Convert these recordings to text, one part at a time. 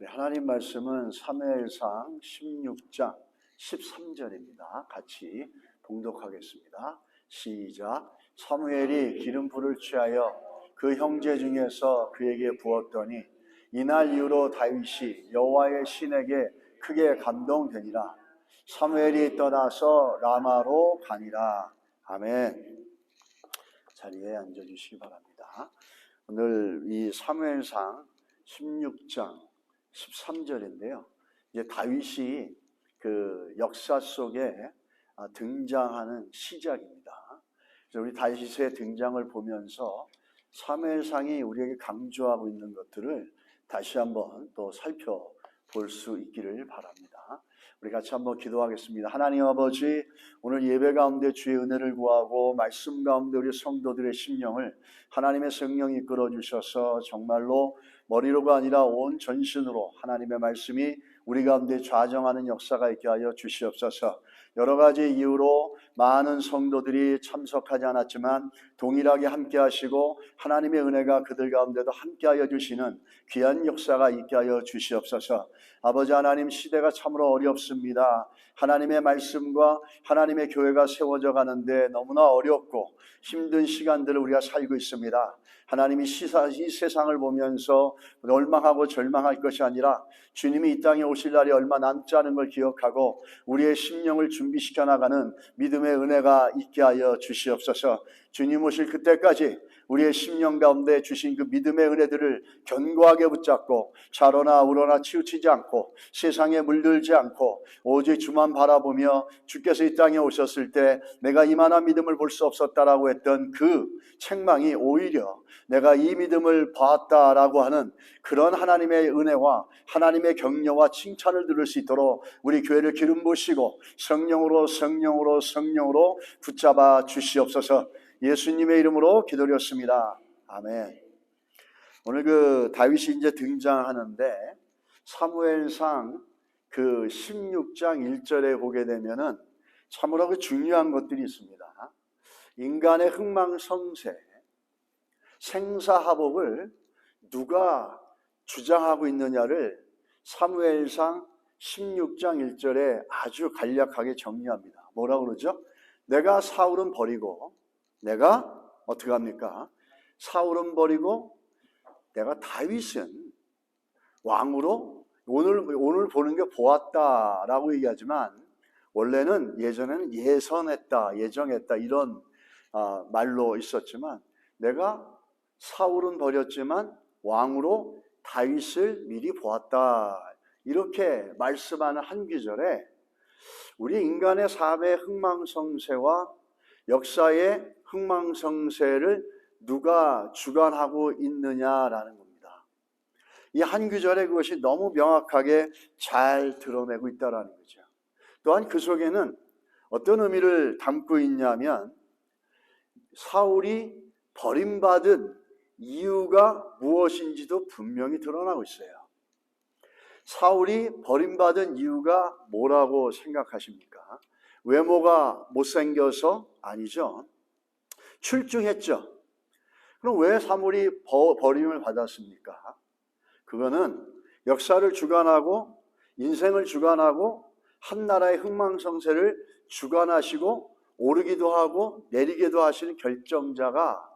하나님 말씀은 사무엘상 16장 13절입니다. 같이 봉독하겠습니다. 시작. 사무엘이 기름불을 취하여 그 형제 중에서 그에게 부었더니 이날 이후로 다윗이 여호와의 신에게 크게 감동되니라. 사무엘이 떠나서 라마로 가니라. 아멘. 자리에 앉아주시기 바랍니다. 오늘 이 사무엘상 16장 13절인데요. 이제 다윗이 그 역사 속에 등장하는 시작입니다. 그래서 우리 다윗의 등장을 보면서 사무엘상이 우리에게 강조하고 있는 것들을 다시 한번 또 살펴볼 수 있기를 바랍니다. 우리 같이 한번 기도하겠습니다. 하나님 아버지, 오늘 예배 가운데 주의 은혜를 구하고 말씀 가운데 우리 성도들의 심령을 하나님의 성령이 이끌어 주셔서 정말로 머리로가 아니라 온 전신으로 하나님의 말씀이 우리 가운데 좌정하는 역사가 있게 하여 주시옵소서. 여러 가지 이유로 많은 성도들이 참석하지 않았지만 동일하게 함께 하시고 하나님의 은혜가 그들 가운데도 함께 하여 주시는 귀한 역사가 있게 하여 주시옵소서. 아버지 하나님, 시대가 참으로 어렵습니다. 하나님의 말씀과 하나님의 교회가 세워져 가는데 너무나 어렵고 힘든 시간들을 우리가 살고 있습니다. 하나님이 이 세상을 보면서 멸망하고 절망할 것이 아니라 주님이 이 땅에 오실 날이 얼마 남지 않은 걸 기억하고 우리의 심령을 준비시켜 나가는 믿음의 은혜가 있게 하여 주시옵소서. 주님 오실 그때까지 우리의 심령 가운데 주신 그 믿음의 은혜들을 견고하게 붙잡고 좌로나 우로나 치우치지 않고 세상에 물들지 않고 오직 주만 바라보며 주께서 이 땅에 오셨을 때 내가 이만한 믿음을 볼 수 없었다라고 했던 그 책망이 오히려 내가 이 믿음을 봤다라고 하는 그런 하나님의 은혜와 하나님의 격려와 칭찬을 들을 수 있도록 우리 교회를 기름 부으시고 성령으로 붙잡아 주시옵소서. 예수님의 이름으로 기도드렸습니다. 아멘. 오늘 그 다윗이 이제 등장하는데 사무엘상 그 16장 1절에 보게 되면은 참으로 그 중요한 것들이 있습니다. 인간의 흥망성쇠, 생사하복을 누가 주장하고 있느냐를 사무엘상 16장 1절에 아주 간략하게 정리합니다. 뭐라고 그러죠? 내가 사울은 버리고 내가 어떻게 합니까? 사울은 버리고 내가 다윗은 왕으로 오늘 보는 게 보았다라고 얘기하지만 원래는 예전에는 예정했다 이런 말로 있었지만 내가 사울은 버렸지만 왕으로 다윗을 미리 보았다 이렇게 말씀하는 한 구절에 우리 인간의 삶의 흥망성쇠와 역사의 흥망성쇠를 누가 주관하고 있느냐라는 겁니다. 이 한 구절에 그것이 너무 명확하게 잘 드러내고 있다는 거죠. 또한 그 속에는 어떤 의미를 담고 있냐면 사울이 버림받은 이유가 무엇인지도 분명히 드러나고 있어요. 사울이 버림받은 이유가 뭐라고 생각하십니까? 외모가 못생겨서? 아니죠. 출중했죠. 그럼 왜 사울이 버림을 받았습니까? 그거는 역사를 주관하고 인생을 주관하고 한 나라의 흥망성쇠를 주관하시고 오르기도 하고 내리기도 하시는 결정자가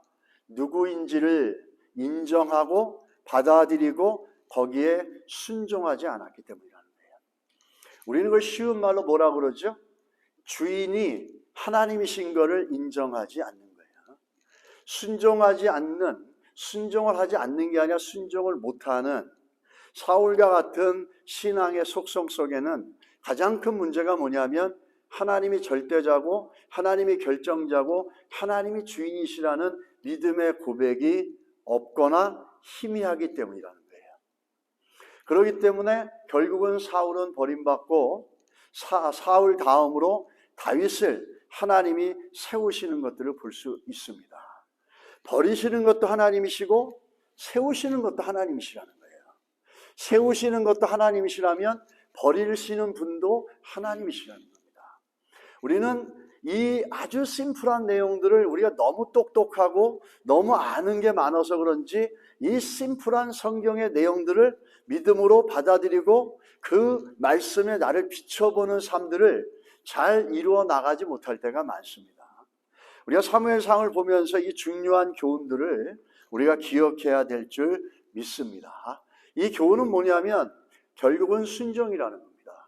누구인지를 인정하고 받아들이고 거기에 순종하지 않았기 때문이라는 거예요. 우리는 그걸 쉬운 말로 뭐라고 그러죠? 주인이 하나님이신 것을 인정하지 않는 거예요. 순종을 하지 않는 게 아니라 순종을 못하는 사울과 같은 신앙의 속성 속에는 가장 큰 문제가 뭐냐면 하나님이 절대자고 하나님이 결정자고 하나님이 주인이시라는 믿음의 고백이 없거나 희미하기 때문이라는 거예요. 그렇기 때문에 결국은 사울은 버림받고 사울 다음으로 다윗을 하나님이 세우시는 것들을 볼 수 있습니다. 버리시는 것도 하나님이시고 세우시는 것도 하나님이시라는 거예요. 세우시는 것도 하나님이시라면 버리시는 분도 하나님이시라는 겁니다. 우리는 이 아주 심플한 내용들을 우리가 너무 똑똑하고 너무 아는 게 많아서 그런지 이 심플한 성경의 내용들을 믿음으로 받아들이고 그 말씀에 나를 비춰보는 삶들을 잘 이루어 나가지 못할 때가 많습니다. 우리가 사무엘상을 보면서 이 중요한 교훈들을 우리가 기억해야 될 줄 믿습니다. 이 교훈은 뭐냐면 결국은 순종이라는 겁니다.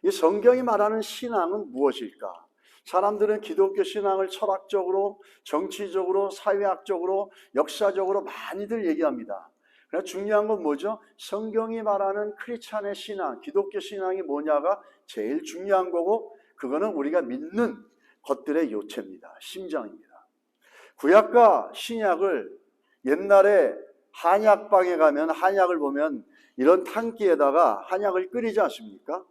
이 성경이 말하는 신앙은 무엇일까? 사람들은 기독교 신앙을 철학적으로, 정치적으로, 사회학적으로, 역사적으로 많이들 얘기합니다. 그러나 중요한 건 뭐죠? 성경이 말하는 크리스찬의 신앙, 기독교 신앙이 뭐냐가 제일 중요한 거고, 그거는 우리가 믿는 것들의 요체입니다. 심장입니다. 구약과 신약을 옛날에 한약방에 가면 한약을 보면 이런 탕기에다가 한약을 끓이지 않습니까?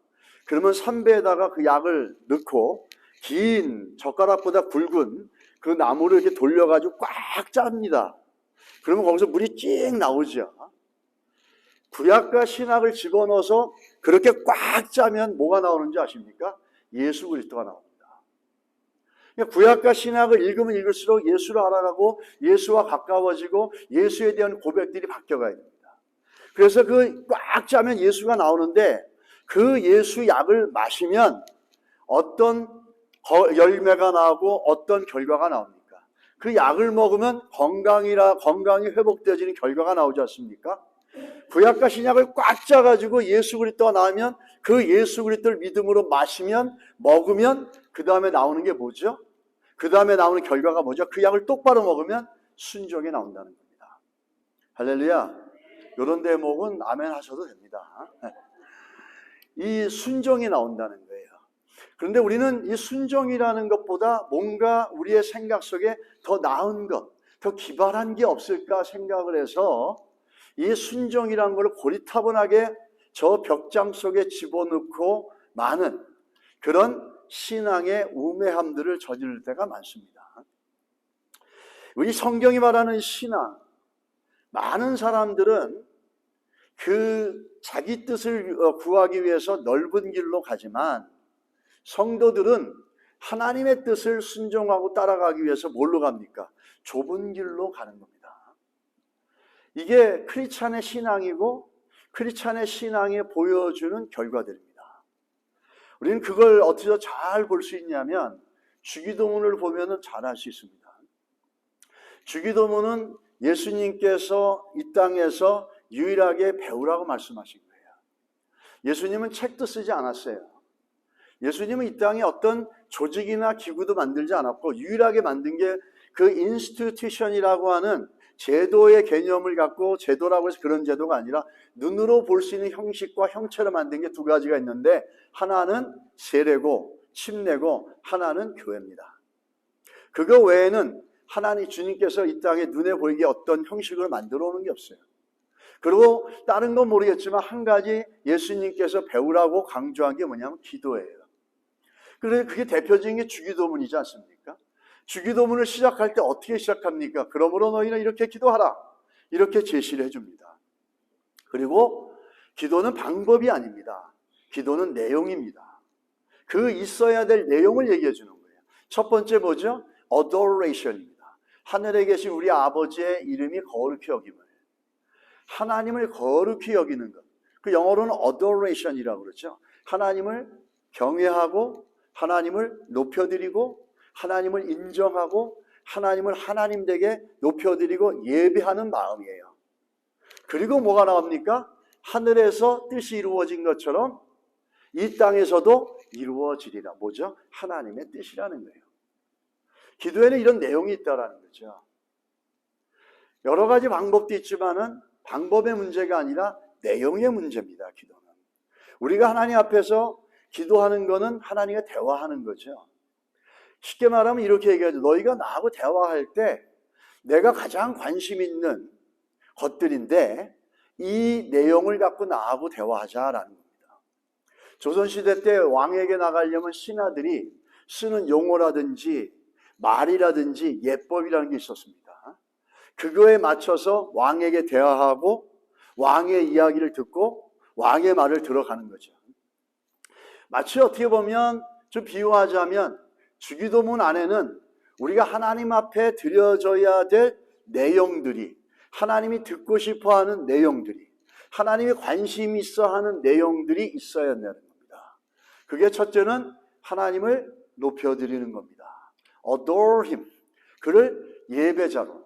그러면 삼배에다가 그 약을 넣고 긴 젓가락보다 굵은 그 나무를 이렇게 돌려가지고 꽉 짭니다. 그러면 거기서 물이 찡 나오죠. 구약과 신약을 집어넣어서 그렇게 꽉 짜면 뭐가 나오는지 아십니까? 예수 그리스도가 나옵니다. 구약과 신약을 읽으면 읽을수록 예수를 알아가고 예수와 가까워지고 예수에 대한 고백들이 바뀌어가야 됩니다. 그래서 그 꽉 짜면 예수가 나오는데 그 예수 약을 마시면 어떤 열매가 나오고 어떤 결과가 나옵니까? 그 약을 먹으면 건강이 회복되어지는 결과가 나오지 않습니까? 구약과 신약을 꽉 짜가지고 예수 그리스도가 나오면 그 예수 그리스도를 믿음으로 마시면 먹으면 그 다음에 나오는 게 뭐죠? 그 다음에 나오는 결과가 뭐죠? 그 약을 똑바로 먹으면 순종이 나온다는 겁니다. 할렐루야. 이런 대목은 아멘 하셔도 됩니다. 이 순종이 나온다는 거예요. 그런데 우리는 이 순종이라는 것보다 뭔가 우리의 생각 속에 더 나은 것, 더 기발한 게 없을까 생각을 해서 이 순종이라는 걸 고리타분하게 저 벽장 속에 집어넣고 많은 그런 신앙의 우매함들을 저지를 때가 많습니다. 우리 성경이 말하는 신앙, 많은 사람들은 그 자기 뜻을 구하기 위해서 넓은 길로 가지만 성도들은 하나님의 뜻을 순종하고 따라가기 위해서 뭘로 갑니까? 좁은 길로 가는 겁니다. 이게 크리스찬의 신앙이고 크리스찬의 신앙에 보여주는 결과들입니다. 우리는 그걸 어떻게 잘 볼 수 있냐면 주기도문을 보면 잘 알 수 있습니다. 주기도문은 예수님께서 이 땅에서 유일하게 배우라고 말씀하신 거예요. 예수님은 책도 쓰지 않았어요. 예수님은 이 땅에 어떤 조직이나 기구도 만들지 않았고 유일하게 만든 게 그 인스티튜션이라고 하는 제도의 개념을 갖고 제도라고 해서 그런 제도가 아니라 눈으로 볼 수 있는 형식과 형체로 만든 게 두 가지가 있는데 하나는 세례고 침례고 하나는 교회입니다. 그거 외에는 하나님 주님께서 이 땅에 눈에 보이게 어떤 형식을 만들어 오는 게 없어요. 그리고 다른 건 모르겠지만 한 가지 예수님께서 배우라고 강조한 게 뭐냐면 기도예요. 그래서 그게 대표적인 게 주기도문이지 않습니까? 주기도문을 시작할 때 어떻게 시작합니까? 그러므로 너희는 이렇게 기도하라. 이렇게 제시를 해줍니다. 그리고 기도는 방법이 아닙니다. 기도는 내용입니다. 그 있어야 될 내용을 얘기해 주는 거예요. 첫 번째 뭐죠? adoration입니다. 하늘에 계신 우리 아버지의 이름이 거룩히 여김을. 하나님을 거룩히 여기는 것. 그 영어로는 adoration이라고 그러죠. 하나님을 경외하고 하나님을 높여드리고 하나님을 인정하고 하나님을 하나님 되게 높여드리고 예배하는 마음이에요. 그리고 뭐가 나옵니까? 하늘에서 뜻이 이루어진 것처럼 이 땅에서도 이루어지리라. 뭐죠? 하나님의 뜻이라는 거예요. 기도에는 이런 내용이 있다라는 거죠. 여러 가지 방법도 있지만은 방법의 문제가 아니라 내용의 문제입니다. 기도는. 우리가 하나님 앞에서 기도하는 거는 하나님과 대화하는 거죠. 쉽게 말하면 이렇게 얘기하죠. 너희가 나하고 대화할 때 내가 가장 관심 있는 것들인데 이 내용을 갖고 나하고 대화하자라는 겁니다. 조선시대 때 왕에게 나가려면 신하들이 쓰는 용어라든지 말이라든지 예법이라는 게 있었습니다. 그거에 맞춰서 왕에게 대화하고 왕의 이야기를 듣고 왕의 말을 들어가는 거죠. 마치 어떻게 보면 좀 비유하자면 주기도문 안에는 우리가 하나님 앞에 드려져야 될 내용들이, 하나님이 듣고 싶어하는 내용들이, 하나님이 관심 있어 하는 내용들이 있어야 한다는 겁니다. 그게 첫째는 하나님을 높여드리는 겁니다. Adore Him. 그를 예배자로.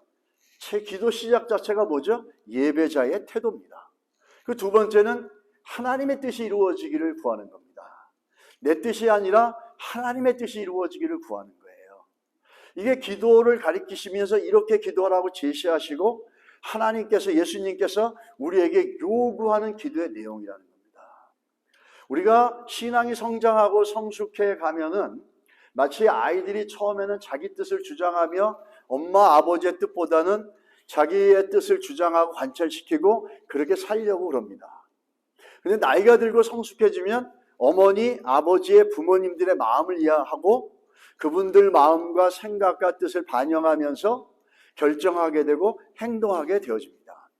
제 기도 시작 자체가 뭐죠? 예배자의 태도입니다. 그 두 번째는 하나님의 뜻이 이루어지기를 구하는 겁니다. 내 뜻이 아니라 하나님의 뜻이 이루어지기를 구하는 거예요. 이게 기도를 가리키시면서 이렇게 기도하라고 제시하시고 하나님께서, 예수님께서 우리에게 요구하는 기도의 내용이라는 겁니다. 우리가 신앙이 성장하고 성숙해 가면은 마치 아이들이 처음에는 자기 뜻을 주장하며 엄마 아버지의 뜻보다는 자기의 뜻을 주장하고 관철시키고 그렇게 살려고 그럽니다. 그런데 나이가 들고 성숙해지면 어머니, 아버지의 부모님들의 마음을 이해하고 그분들 마음과 생각과 뜻을 반영하면서 결정하게 되고 행동하게 되어집니다.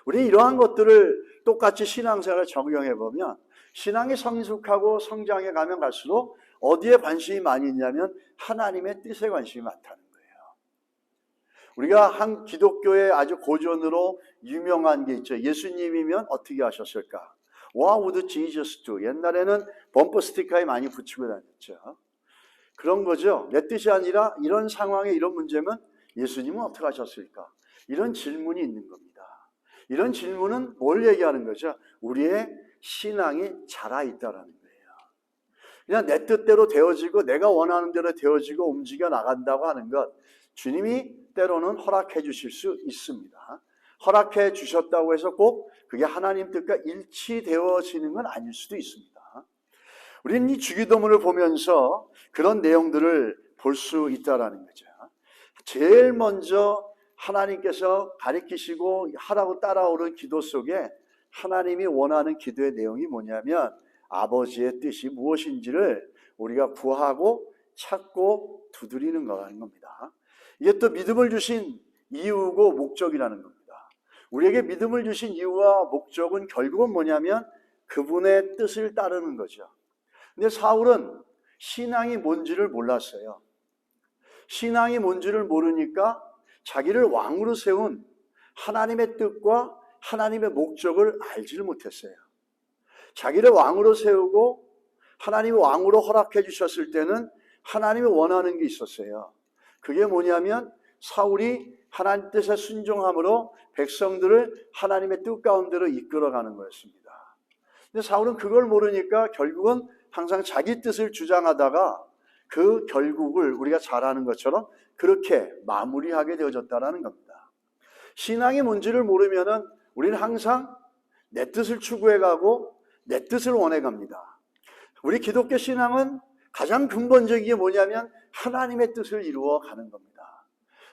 우리 이러한 것들을 똑같이 신앙생활에 적용해 보면 신앙이 성숙하고 성장해 가면 갈수록 어디에 관심이 많이 있냐면 하나님의 뜻에 관심이 많다는 거예요. 우리가 한 기독교의 아주 고전으로 유명한 게 있죠. 예수님이면 어떻게 하셨을까? What would Jesus do? 옛날에는 범퍼 스티커에 많이 붙이고 다녔죠. 그런 거죠. 내 뜻이 아니라 이런 상황에 이런 문제면 예수님은 어떻게 하셨을까? 이런 질문이 있는 겁니다. 이런 질문은 뭘 얘기하는 거죠? 우리의 신앙이 자라있다라는 거예요. 그냥 내 뜻대로 되어지고 내가 원하는 대로 되어지고 움직여 나간다고 하는 것, 주님이 때로는 허락해 주실 수 있습니다. 허락해 주셨다고 해서 꼭 그게 하나님 뜻과 일치되어지는 건 아닐 수도 있습니다. 우리는 이 주기도문을 보면서 그런 내용들을 볼 수 있다라는 거죠. 제일 먼저 하나님께서 가르치시고 하라고 따라오는 기도 속에 하나님이 원하는 기도의 내용이 뭐냐면 아버지의 뜻이 무엇인지를 우리가 구하고 찾고 두드리는 거라는 겁니다. 이게 또 믿음을 주신 이유고 목적이라는 겁니다. 우리에게 믿음을 주신 이유와 목적은 결국은 뭐냐면 그분의 뜻을 따르는 거죠. 근데 사울은 신앙이 뭔지를 몰랐어요. 신앙이 뭔지를 모르니까 자기를 왕으로 세운 하나님의 뜻과 하나님의 목적을 알지를 못했어요. 자기를 왕으로 세우고 하나님이 왕으로 허락해 주셨을 때는 하나님이 원하는 게 있었어요. 그게 뭐냐면 사울이 하나님 뜻에 순종함으로 백성들을 하나님의 뜻 가운데로 이끌어가는 거였습니다. 근데 사울은 그걸 모르니까 결국은 항상 자기 뜻을 주장하다가 그 결국을 우리가 잘 아는 것처럼 그렇게 마무리하게 되어졌다는 겁니다. 신앙이 뭔지를 모르면은 우리는 항상 내 뜻을 추구해가고 내 뜻을 원해갑니다. 우리 기독교 신앙은 가장 근본적인 게 뭐냐면 하나님의 뜻을 이루어가는 겁니다.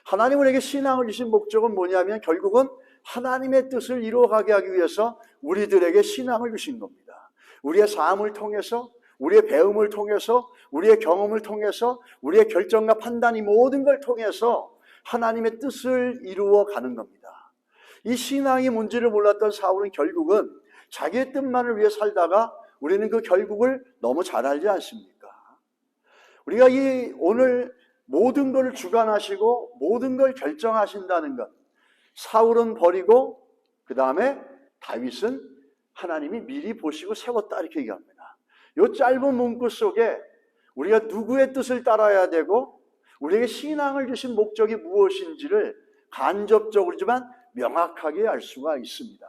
하나님 우리에게 신앙을 주신 목적은 뭐냐면 결국은 하나님의 뜻을 이루어가게 하기 위해서 우리들에게 신앙을 주신 겁니다. 우리의 삶을 통해서, 우리의 배움을 통해서, 우리의 경험을 통해서, 우리의 결정과 판단이 모든 걸 통해서 하나님의 뜻을 이루어가는 겁니다. 이 신앙이 뭔지를 몰랐던 사울은 결국은 자기의 뜻만을 위해 살다가 우리는 그 결국을 너무 잘 알지 않습니까? 우리가 이 오늘 모든 걸 주관하시고 모든 걸 결정하신다는 것, 사울은 버리고 그 다음에 다윗은 하나님이 미리 보시고 세웠다 이렇게 얘기합니다. 이 짧은 문구 속에 우리가 누구의 뜻을 따라야 되고 우리에게 신앙을 주신 목적이 무엇인지를 간접적으로지만 명확하게 알 수가 있습니다.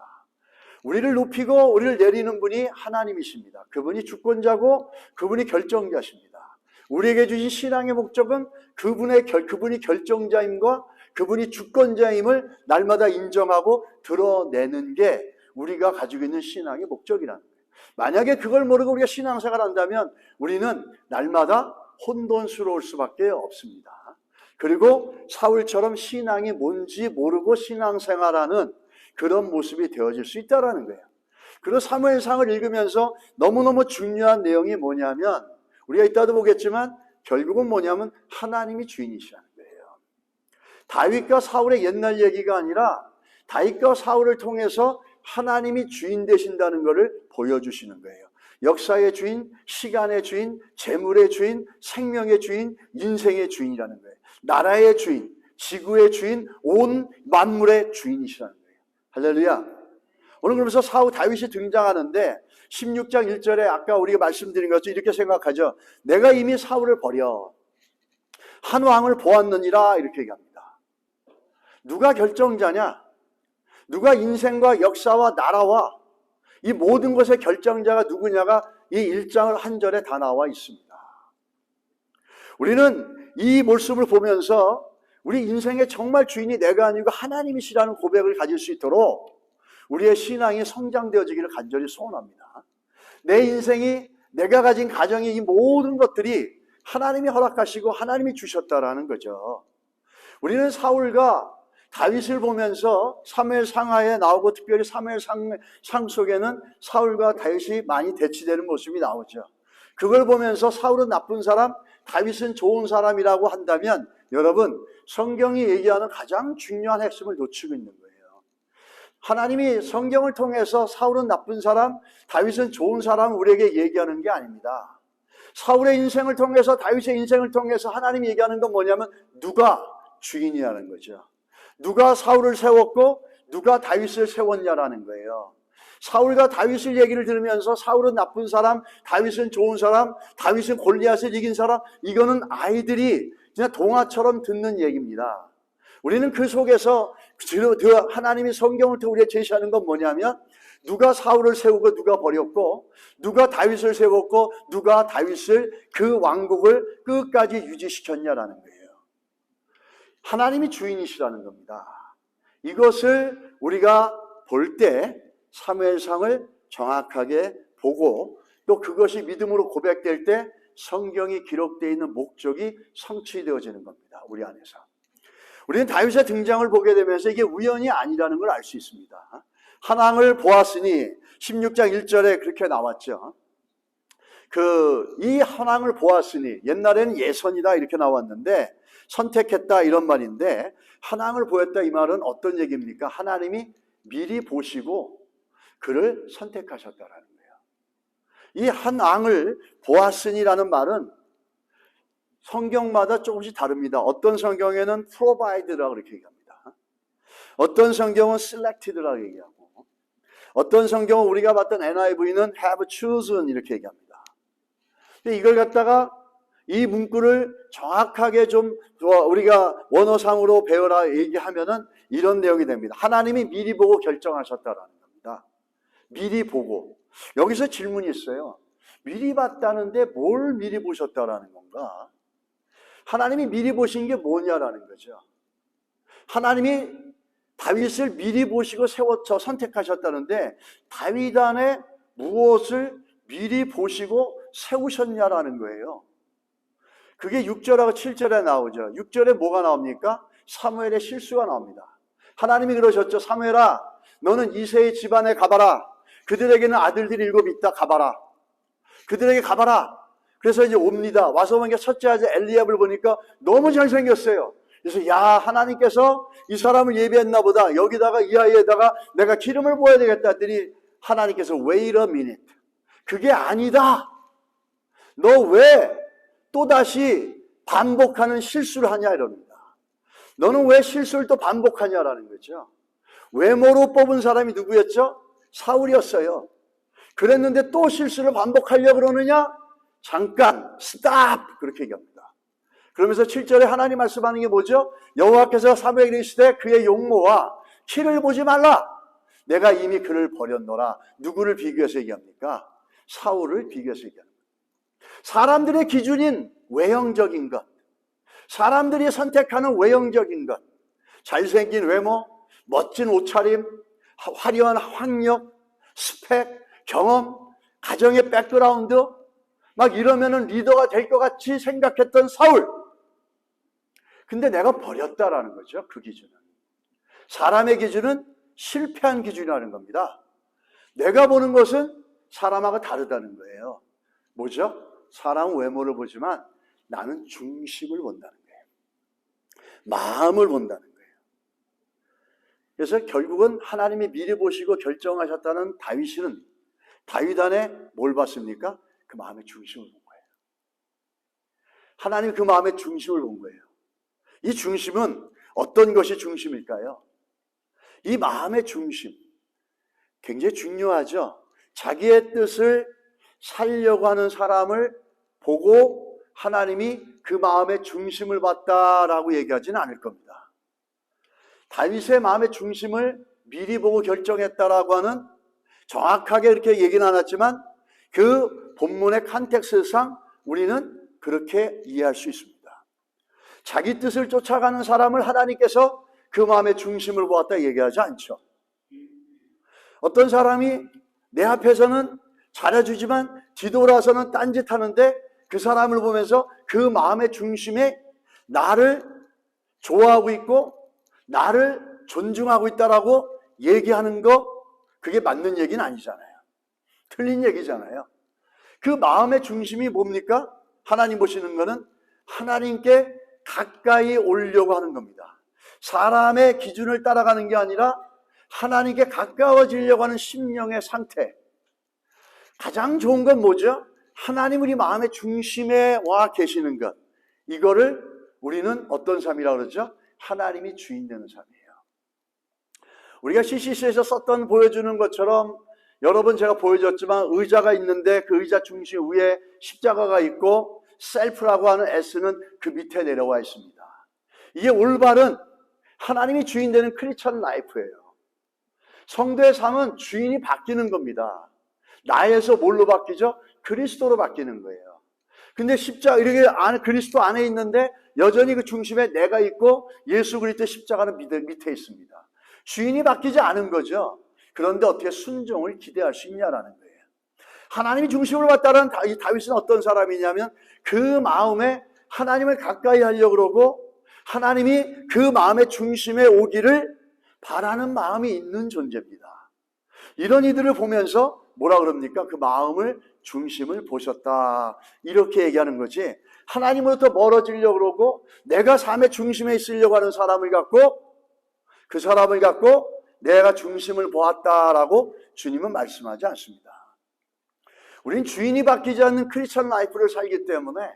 우리를 높이고 우리를 내리는 분이 하나님이십니다. 그분이 주권자고 그분이 결정자십니다. 우리에게 주신 신앙의 목적은 그분이 결정자임과 그분이 주권자임을 날마다 인정하고 드러내는 게 우리가 가지고 있는 신앙의 목적이라는 거예요. 만약에 그걸 모르고 우리가 신앙생활을 한다면 우리는 날마다 혼돈스러울 수밖에 없습니다. 그리고 사울처럼 신앙이 뭔지 모르고 신앙생활하는 그런 모습이 되어질 수 있다는 거예요. 그리고 사무엘상을 읽으면서 너무너무 중요한 내용이 뭐냐면 우리가 이따도 보겠지만 결국은 뭐냐면 하나님이 주인이시라는 거예요. 다윗과 사울의 옛날 얘기가 아니라 다윗과 사울을 통해서 하나님이 주인 되신다는 것을 보여주시는 거예요. 역사의 주인, 시간의 주인, 재물의 주인, 생명의 주인, 인생의 주인이라는 거예요. 나라의 주인, 지구의 주인, 온 만물의 주인이시라는 거예요. 할렐루야. 오늘 그러면서 다윗이 등장하는데 16장 1절에 아까 우리가 말씀드린 것처럼 이렇게 생각하죠. 내가 이미 사울을 버려 한 왕을 보았느니라 이렇게 얘기합니다. 누가 결정자냐? 누가 인생과 역사와 나라와 이 모든 것의 결정자가 누구냐가 이 1장을 한 절에 다 나와 있습니다. 우리는 이 모습을 보면서 우리 인생의 정말 주인이 내가 아니고 하나님이시라는 고백을 가질 수 있도록 우리의 신앙이 성장되어지기를 간절히 소원합니다. 내 인생이, 내가 가진 가정의 이 모든 것들이 하나님이 허락하시고 하나님이 주셨다라는 거죠. 우리는 사울과 다윗을 보면서 사무엘 상하에 나오고 특별히 사무엘 상 속에는 사울과 다윗이 많이 대치되는 모습이 나오죠. 그걸 보면서 사울은 나쁜 사람, 다윗은 좋은 사람이라고 한다면 여러분, 성경이 얘기하는 가장 중요한 핵심을 놓치고 있는 거예요. 하나님이 성경을 통해서 사울은 나쁜 사람, 다윗은 좋은 사람 우리에게 얘기하는 게 아닙니다. 사울의 인생을 통해서, 다윗의 인생을 통해서 하나님이 얘기하는 건 뭐냐면 누가 주인이라는 거죠. 누가 사울을 세웠고 누가 다윗을 세웠냐라는 거예요. 사울과 다윗을 얘기를 들으면서 사울은 나쁜 사람, 다윗은 좋은 사람, 다윗은 골리앗을 이긴 사람, 이거는 아이들이 그냥 동화처럼 듣는 얘기입니다. 우리는 그 속에서 하나님이 성경을 통해 우리에게 제시하는 건 뭐냐면 누가 사울을 세우고 누가 버렸고 누가 다윗을 세웠고 누가 다윗을 그 왕국을 끝까지 유지시켰냐라는 거예요. 하나님이 주인이시라는 겁니다. 이것을 우리가 볼 때 사무엘상을 정확하게 보고 또 그것이 믿음으로 고백될 때 성경이 기록되어 있는 목적이 성취되어지는 겁니다. 우리 안에서. 우리는 다윗의 등장을 보게 되면서 이게 우연이 아니라는 걸 알 수 있습니다. 한 왕을 보았으니 16장 1절에 그렇게 나왔죠. 이 한 왕을 보았으니 옛날에는 예선이다 이렇게 나왔는데 선택했다 이런 말인데 한 왕을 보였다 이 말은 어떤 얘기입니까? 하나님이 미리 보시고 그를 선택하셨다라는 거예요. 이 한 왕을 보았으니라는 말은 성경마다 조금씩 다릅니다. 어떤 성경에는 provide라고 이렇게 얘기합니다. 어떤 성경은 selected라고 얘기하고 어떤 성경은 우리가 봤던 NIV는 have chosen 이렇게 얘기합니다. 이걸 갖다가 이 문구를 정확하게 좀 우리가 원어상으로 배워라 얘기하면은 이런 내용이 됩니다. 하나님이 미리 보고 결정하셨다라는 겁니다. 미리 보고. 여기서 질문이 있어요. 미리 봤다는데 뭘 미리 보셨다라는 건가? 하나님이 미리 보신 게 뭐냐라는 거죠. 하나님이 다윗을 미리 보시고 선택하셨다는데 다윗 안에 무엇을 미리 보시고 세우셨냐라는 거예요. 그게 6절하고 7절에 나오죠. 6절에 뭐가 나옵니까? 사무엘의 실수가 나옵니다. 하나님이 그러셨죠. 사무엘아, 너는 이새의 집안에 가봐라. 그들에게는 아들들이 7 있다. 가봐라. 그들에게 가봐라. 그래서 이제 옵니다. 와서 보니까 첫째 아들 엘리압을 보니까 너무 잘생겼어요. 그래서 야, 하나님께서 이 사람을 예비했나 보다. 여기다가 이 아이에다가 내가 기름을 부어야 되겠다 했더니 하나님께서 wait a minute. 그게 아니다. 너 왜 또다시 반복하는 실수를 하냐 이럽니다. 너는 왜 실수를 또 반복하냐라는 거죠. 외모로 뽑은 사람이 누구였죠? 사울이었어요. 그랬는데 또 실수를 반복하려고 그러느냐? 잠깐 스탑 그렇게 얘기합니다. 그러면서 7절에 하나님 말씀하는 게 뭐죠? 여호와께서 사무엘에게 이르시되 그의 용모와 키를 보지 말라. 내가 이미 그를 버렸노라. 누구를 비교해서 얘기합니까? 사울을 비교해서 얘기합니다. 사람들의 기준인 외형적인 것, 사람들이 선택하는 외형적인 것, 잘생긴 외모, 멋진 옷차림, 화려한 학력, 스펙, 경험, 가정의 백그라운드 막 이러면은 리더가 될 것 같이 생각했던 사울. 근데 내가 버렸다라는 거죠. 그 기준은. 사람의 기준은 실패한 기준이라는 겁니다. 내가 보는 것은 사람하고 다르다는 거예요. 뭐죠? 사람은 외모를 보지만 나는 중심을 본다는 거예요. 마음을 본다는 거예요. 그래서 결국은 하나님이 미리 보시고 결정하셨다는 다윗 안에 뭘 봤습니까? 그 마음의 중심을 본 거예요. 하나님이 그 마음의 중심을 본 거예요. 이 중심은 어떤 것이 중심일까요? 이 마음의 중심, 굉장히 중요하죠. 자기의 뜻을 살려고 하는 사람을 보고 하나님이 그 마음의 중심을 봤다라고 얘기하지는 않을 겁니다. 다윗의 마음의 중심을 미리 보고 결정했다라고 하는, 정확하게 이렇게 얘기는 않았지만 그 본문의 컨텍스트상 우리는 그렇게 이해할 수 있습니다. 자기 뜻을 쫓아가는 사람을 하나님께서 그 마음의 중심을 보았다 얘기하지 않죠. 어떤 사람이 내 앞에서는 잘해주지만 뒤돌아서는 딴짓하는데 그 사람을 보면서 그 마음의 중심에 나를 좋아하고 있고 나를 존중하고 있다라고 얘기하는 거, 그게 맞는 얘기는 아니잖아요. 틀린 얘기잖아요. 그 마음의 중심이 뭡니까? 하나님 보시는 거는 하나님께 가까이 오려고 하는 겁니다. 사람의 기준을 따라가는 게 아니라 하나님께 가까워지려고 하는 심령의 상태. 가장 좋은 건 뭐죠? 하나님 우리 마음의 중심에 와 계시는 것. 이거를 우리는 어떤 삶이라고 그러죠? 하나님이 주인 되는 삶이에요. 우리가 CCC에서 썼던 보여주는 것처럼 여러 번 제가 보여줬지만 의자가 있는데 그 의자 중심 위에 십자가가 있고 셀프라고 하는 S는 그 밑에 내려와 있습니다. 이게 올바른 하나님이 주인 되는 크리스천 라이프예요. 성도의 삶은 주인이 바뀌는 겁니다. 나에서 뭘로 바뀌죠? 그리스도로 바뀌는 거예요. 근데 십자가 이렇게 그리스도 안에 있는데 여전히 그 중심에 내가 있고 예수 그리스도 십자가는 밑에 있습니다. 주인이 바뀌지 않은 거죠. 그런데 어떻게 순종을 기대할 수 있냐라는 거예요. 하나님이 중심을 봤다는 다윗은 어떤 사람이냐면 그 마음에 하나님을 가까이 하려고 그러고 하나님이 그 마음의 중심에 오기를 바라는 마음이 있는 존재입니다. 이런 이들을 보면서 뭐라 그럽니까? 그 마음을 중심을 보셨다, 이렇게 얘기하는 거지. 하나님으로부터 멀어지려고 그러고 내가 삶의 중심에 있으려고 하는 사람을 갖고 그 사람을 갖고 내가 중심을 보았다라고 주님은 말씀하지 않습니다. 우린 주인이 바뀌지 않는 크리스천 라이프를 살기 때문에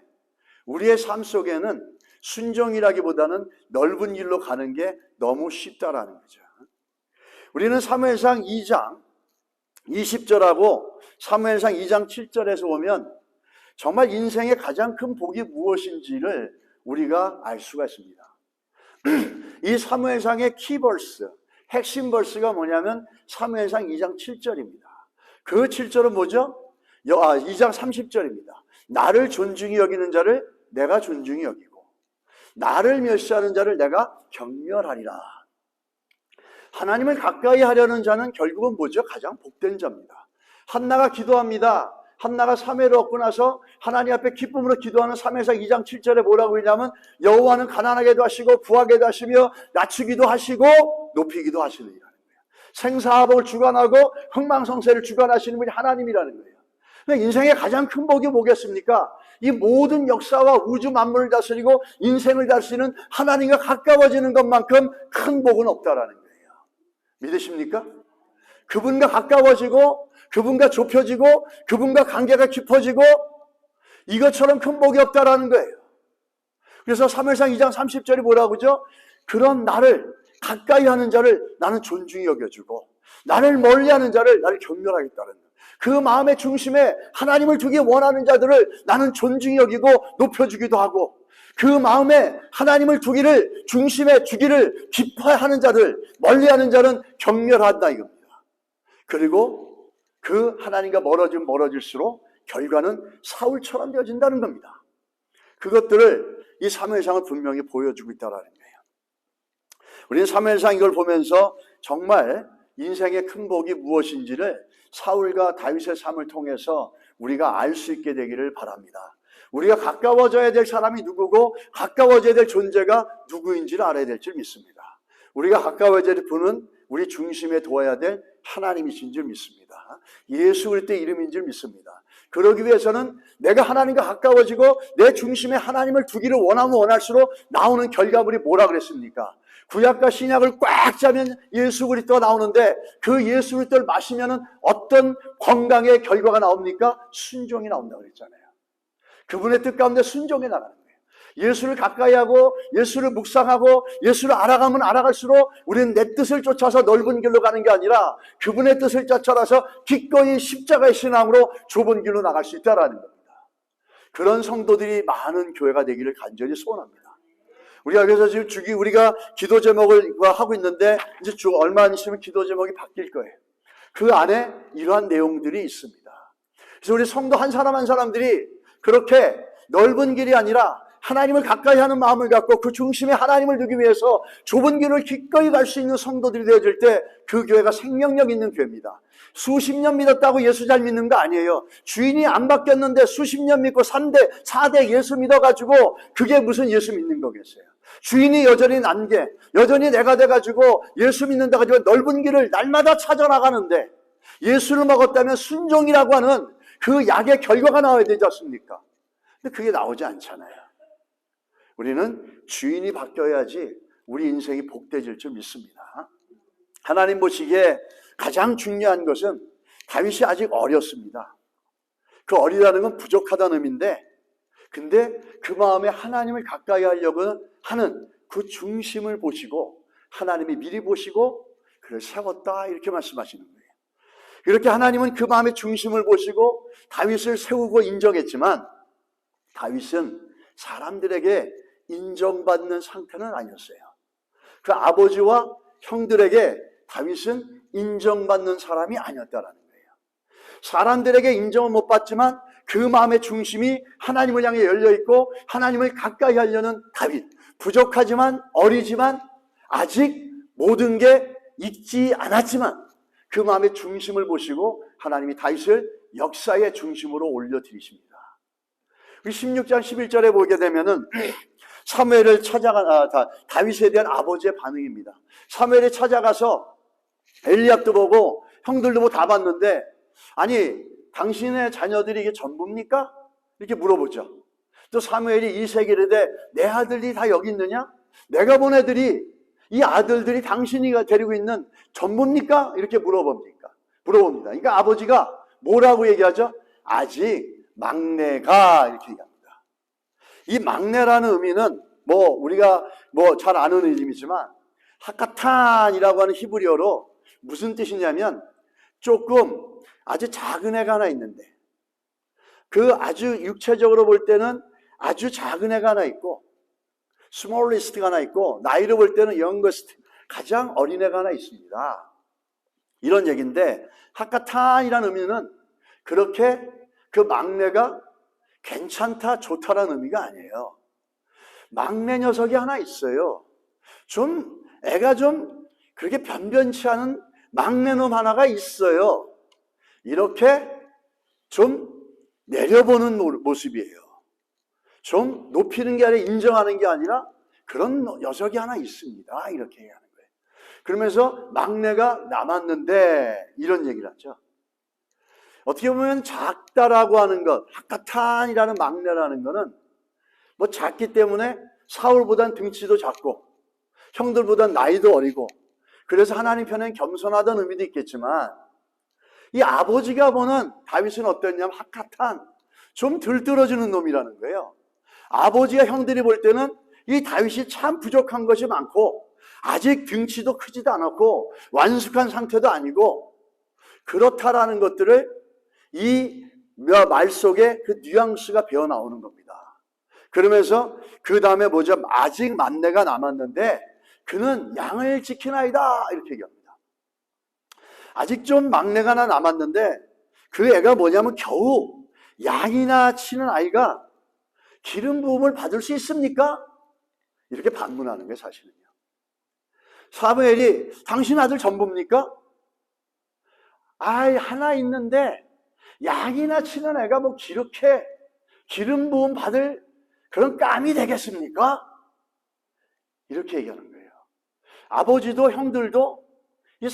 우리의 삶 속에는 순종이라기보다는 넓은 길로 가는 게 너무 쉽다라는 거죠. 우리는 사무엘상 2장 20절하고 사무엘상 2장 7절에서 보면 정말 인생의 가장 큰 복이 무엇인지를 우리가 알 수가 있습니다. 이 사무엘상의 키버스, 핵심 벌스가 뭐냐면 사무엘상 2장 7절입니다. 그 7절은 뭐죠? 2장 30절입니다. 나를 존중히 여기는 자를 내가 존중히 여기고 나를 멸시하는 자를 내가 경멸하리라. 하나님을 가까이 하려는 자는 결국은 뭐죠? 가장 복된 자입니다. 한나가 기도합니다. 한나가 사무엘을 얻고 나서 하나님 앞에 기쁨으로 기도하는 사무엘상 2장 7절에 뭐라고 했냐면 여호와는 가난하게도 하시고 부하게도 하시며 낮추기도 하시고 높이기도 하시느니라는 거예요. 생사화복을 주관하고 흥망성쇠를 주관하시는 분이 하나님이라는 거예요. 인생의 가장 큰 복이 뭐겠습니까? 이 모든 역사와 우주 만물을 다스리고 인생을 다스리는 하나님과 가까워지는 것만큼 큰 복은 없다라는 거예요. 믿으십니까? 그분과 가까워지고 그분과 좁혀지고 그분과 관계가 깊어지고 이것처럼 큰 복이 없다라는 거예요. 그래서 사무엘상 2장 30절이 뭐라고 하죠? 그런 나를 가까이 하는 자를 나는 존중히 여겨주고 나를 멀리하는 자를 나를 경멸하겠다는 거예요. 그 마음의 중심에 하나님을 두기 원하는 자들을 나는 존중히 여기고 높여주기도 하고 그 마음에 하나님을 두기를 중심에 주기를 기뻐하는 자들, 멀리하는 자는 경멸한다 이겁니다. 그리고 그 하나님과 멀어지면 멀어질수록 결과는 사울처럼 되어진다는 겁니다. 그것들을 이 사무엘상은 분명히 보여주고 있다는 거예요. 우리는 사무엘상 이걸 보면서 정말 인생의 큰 복이 무엇인지를 사울과 다윗의 삶을 통해서 우리가 알 수 있게 되기를 바랍니다. 우리가 가까워져야 될 사람이 누구고 가까워져야 될 존재가 누구인지를 알아야 될 줄 믿습니다. 우리가 가까워져야 될 분은 우리 중심에 두어야 될 하나님이신 줄 믿습니다. 예수 그리스도의 이름인 줄 믿습니다. 그러기 위해서는 내가 하나님과 가까워지고 내 중심에 하나님을 두기를 원하면 원할수록 나오는 결과물이 뭐라 그랬습니까? 구약과 신약을 꽉 짜면 예수 그리스도가 나오는데 그 예수 그리스도를 마시면은 어떤 건강의 결과가 나옵니까? 순종이 나온다고 그랬잖아요. 그분의 뜻 가운데 순종해 나가는 거예요. 예수를 가까이 하고 예수를 묵상하고 예수를 알아가면 알아갈수록 우리는 내 뜻을 쫓아서 넓은 길로 가는 게 아니라 그분의 뜻을 쫓아서 기꺼이 십자가의 신앙으로 좁은 길로 나갈 수 있다라는 겁니다. 그런 성도들이 많은 교회가 되기를 간절히 소원합니다. 우리가 그래서 지금 우리가 기도 제목을 하고 있는데 이제 얼마 안 있으면 기도 제목이 바뀔 거예요. 그 안에 이러한 내용들이 있습니다. 그래서 우리 성도 한 사람 한 사람들이 그렇게 넓은 길이 아니라 하나님을 가까이 하는 마음을 갖고 그 중심에 하나님을 두기 위해서 좁은 길을 기꺼이 갈 수 있는 성도들이 되어질 때 그 교회가 생명력 있는 교회입니다. 수십 년 믿었다고 예수 잘 믿는 거 아니에요. 주인이 안 바뀌었는데 수십 년 믿고 3대, 4대 예수 믿어가지고 그게 무슨 예수 믿는 거겠어요. 주인이 여전히 난게, 여전히 내가 돼가지고 예수 믿는다 가지고 넓은 길을 날마다 찾아나가는데 예수를 먹었다면 순종이라고 하는 그 약의 결과가 나와야 되지 않습니까? 근데 그게 나오지 않잖아요. 우리는 주인이 바뀌어야지 우리 인생이 복되질 줄 믿습니다. 하나님 보시기에 가장 중요한 것은 다윗이 아직 어렸습니다. 그 어리다는 건 부족하다는 의미인데 근데 그 마음에 하나님을 가까이 하려고 하는 그 중심을 보시고 하나님이 미리 보시고 그를 세웠다 이렇게 말씀하시는 거예요. 이렇게 하나님은 그 마음의 중심을 보시고 다윗을 세우고 인정했지만 다윗은 사람들에게 인정받는 상태는 아니었어요. 그 아버지와 형들에게 다윗은 인정받는 사람이 아니었다라는 거예요. 사람들에게 인정은 못 받지만 그 마음의 중심이 하나님을 향해 열려있고 하나님을 가까이 하려는 다윗. 부족하지만 어리지만 아직 모든 게 익지 않았지만 그 마음의 중심을 보시고 하나님이 다윗을 역사의 중심으로 올려드리십니다. 16장 11절에 보게 되면은 사무엘을 찾아가 다윗에 대한 아버지의 반응입니다. 사무엘이 찾아가서 엘리압도 보고 형들도 뭐 다 봤는데 아니 당신의 자녀들이 이게 전부입니까? 이렇게 물어보죠. 또 사무엘이 이 세계를 내 아들이 다 여기 있느냐? 내가 본 애들이 이 아들들이 당신이 데리고 있는 전부입니까? 이렇게 물어봅니다. 그러니까 아버지가 뭐라고 얘기하죠? 아직 막내가 이렇게 얘기합니다. 이 막내라는 의미는 우리가 잘 아는 의미지만 하카탄이라고 하는 히브리어로 무슨 뜻이냐면 조금 아주 작은 애가 하나 있는데 그 아주 육체적으로 볼 때는 아주 작은 애가 하나 있고 스몰리스트가 하나 있고 나이로 볼 때는 영거스트 가장 어린 애가 하나 있습니다. 이런 얘기인데 하카탄이라는 의미는 그렇게 그 막내가 괜찮다 좋다라는 의미가 아니에요. 막내 녀석이 하나 있어요. 애가 그렇게 변변치 않은 막내놈 하나가 있어요. 이렇게 좀 내려보는 모습이에요. 좀 높이는 게 아니라 인정하는 게 아니라 그런 녀석이 하나 있습니다. 이렇게 얘기하는 거예요. 그러면서 막내가 남았는데 이런 얘기를 하죠. 어떻게 보면 작다라고 하는 것, 하카탄이라는 막내라는 것은 작기 때문에 사울보단 등치도 작고 형들보단 나이도 어리고 그래서 하나님 편엔 겸손하다는 의미도 있겠지만 이 아버지가 보는 다윗은 어땠냐면 하카탄, 좀 들떨어지는 놈이라는 거예요. 아버지와 형들이 볼 때는 이 다윗이 참 부족한 것이 많고 아직 등치도 크지도 않았고 완숙한 상태도 아니고 그렇다라는 것들을 이 말 속에 그 뉘앙스가 배어 나오는 겁니다. 그러면서 그 다음에 뭐죠? 아직 막내가 남았는데 그는 양을 지키나이다 이렇게 얘기합니다. 아직 좀 막내가 하나 남았는데 그 애가 뭐냐면 겨우 양이나 치는 아이가 기름 부음을 받을 수 있습니까? 이렇게 반문하는 거예요. 사실은요. 사무엘이 당신 아들 전부입니까? 하나 있는데 양이나 치는 애가 이렇게 기름 부음 받을 그런 깜이 되겠습니까? 이렇게 얘기하는 거예요. 아버지도 형들도 이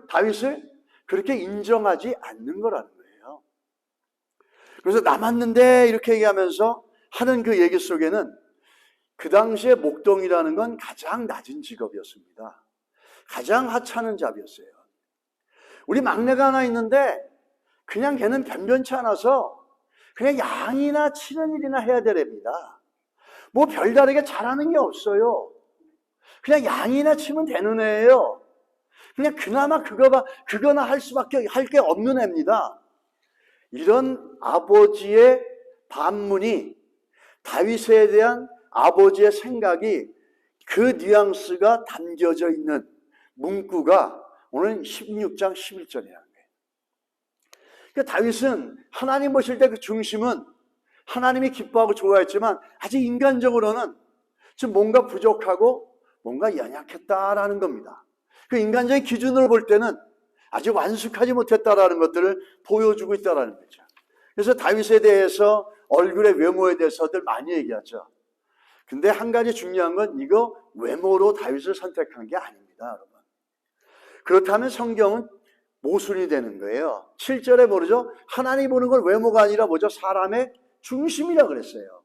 다윗을 그렇게 인정하지 않는 거라는 거예요. 그래서 남았는데 이렇게 얘기하면서 하는 그 얘기 속에는 그 당시에 목동이라는 건 가장 낮은 직업이었습니다. 가장 하찮은 잡이었어요. 우리 막내가 하나 있는데 그냥 걔는 변변치 않아서 그냥 양이나 치는 일이나 해야 되랍니다. 뭐 별다르게 잘하는 게 없어요. 그냥 양이나 치면 되는 애예요. 그냥 그나마 그거나 할 수밖에 할 게 없는 애입니다. 이런 아버지의 반문이 다윗에 대한 아버지의 생각이 그 뉘앙스가 담겨져 있는 문구가 오늘 16장 11절이라는 거예요. 그러니까 다윗은 하나님 보실 때 그 중심은 하나님이 기뻐하고 좋아했지만 아직 인간적으로는 좀 뭔가 부족하고 뭔가 연약했다라는 겁니다. 그 인간적인 기준으로 볼 때는 아직 완숙하지 못했다라는 것들을 보여주고 있다라는 거죠. 그래서 다윗에 대해서 얼굴의 외모에 대해서들 많이 얘기하죠. 근데 한 가지 중요한 건 이거 외모로 다윗을 선택한 게 아닙니다, 여러분. 그렇다면 성경은 모순이 되는 거예요. 7절에 모르죠? 하나님 보는 건 외모가 아니라 뭐죠? 사람의 중심이라고 그랬어요.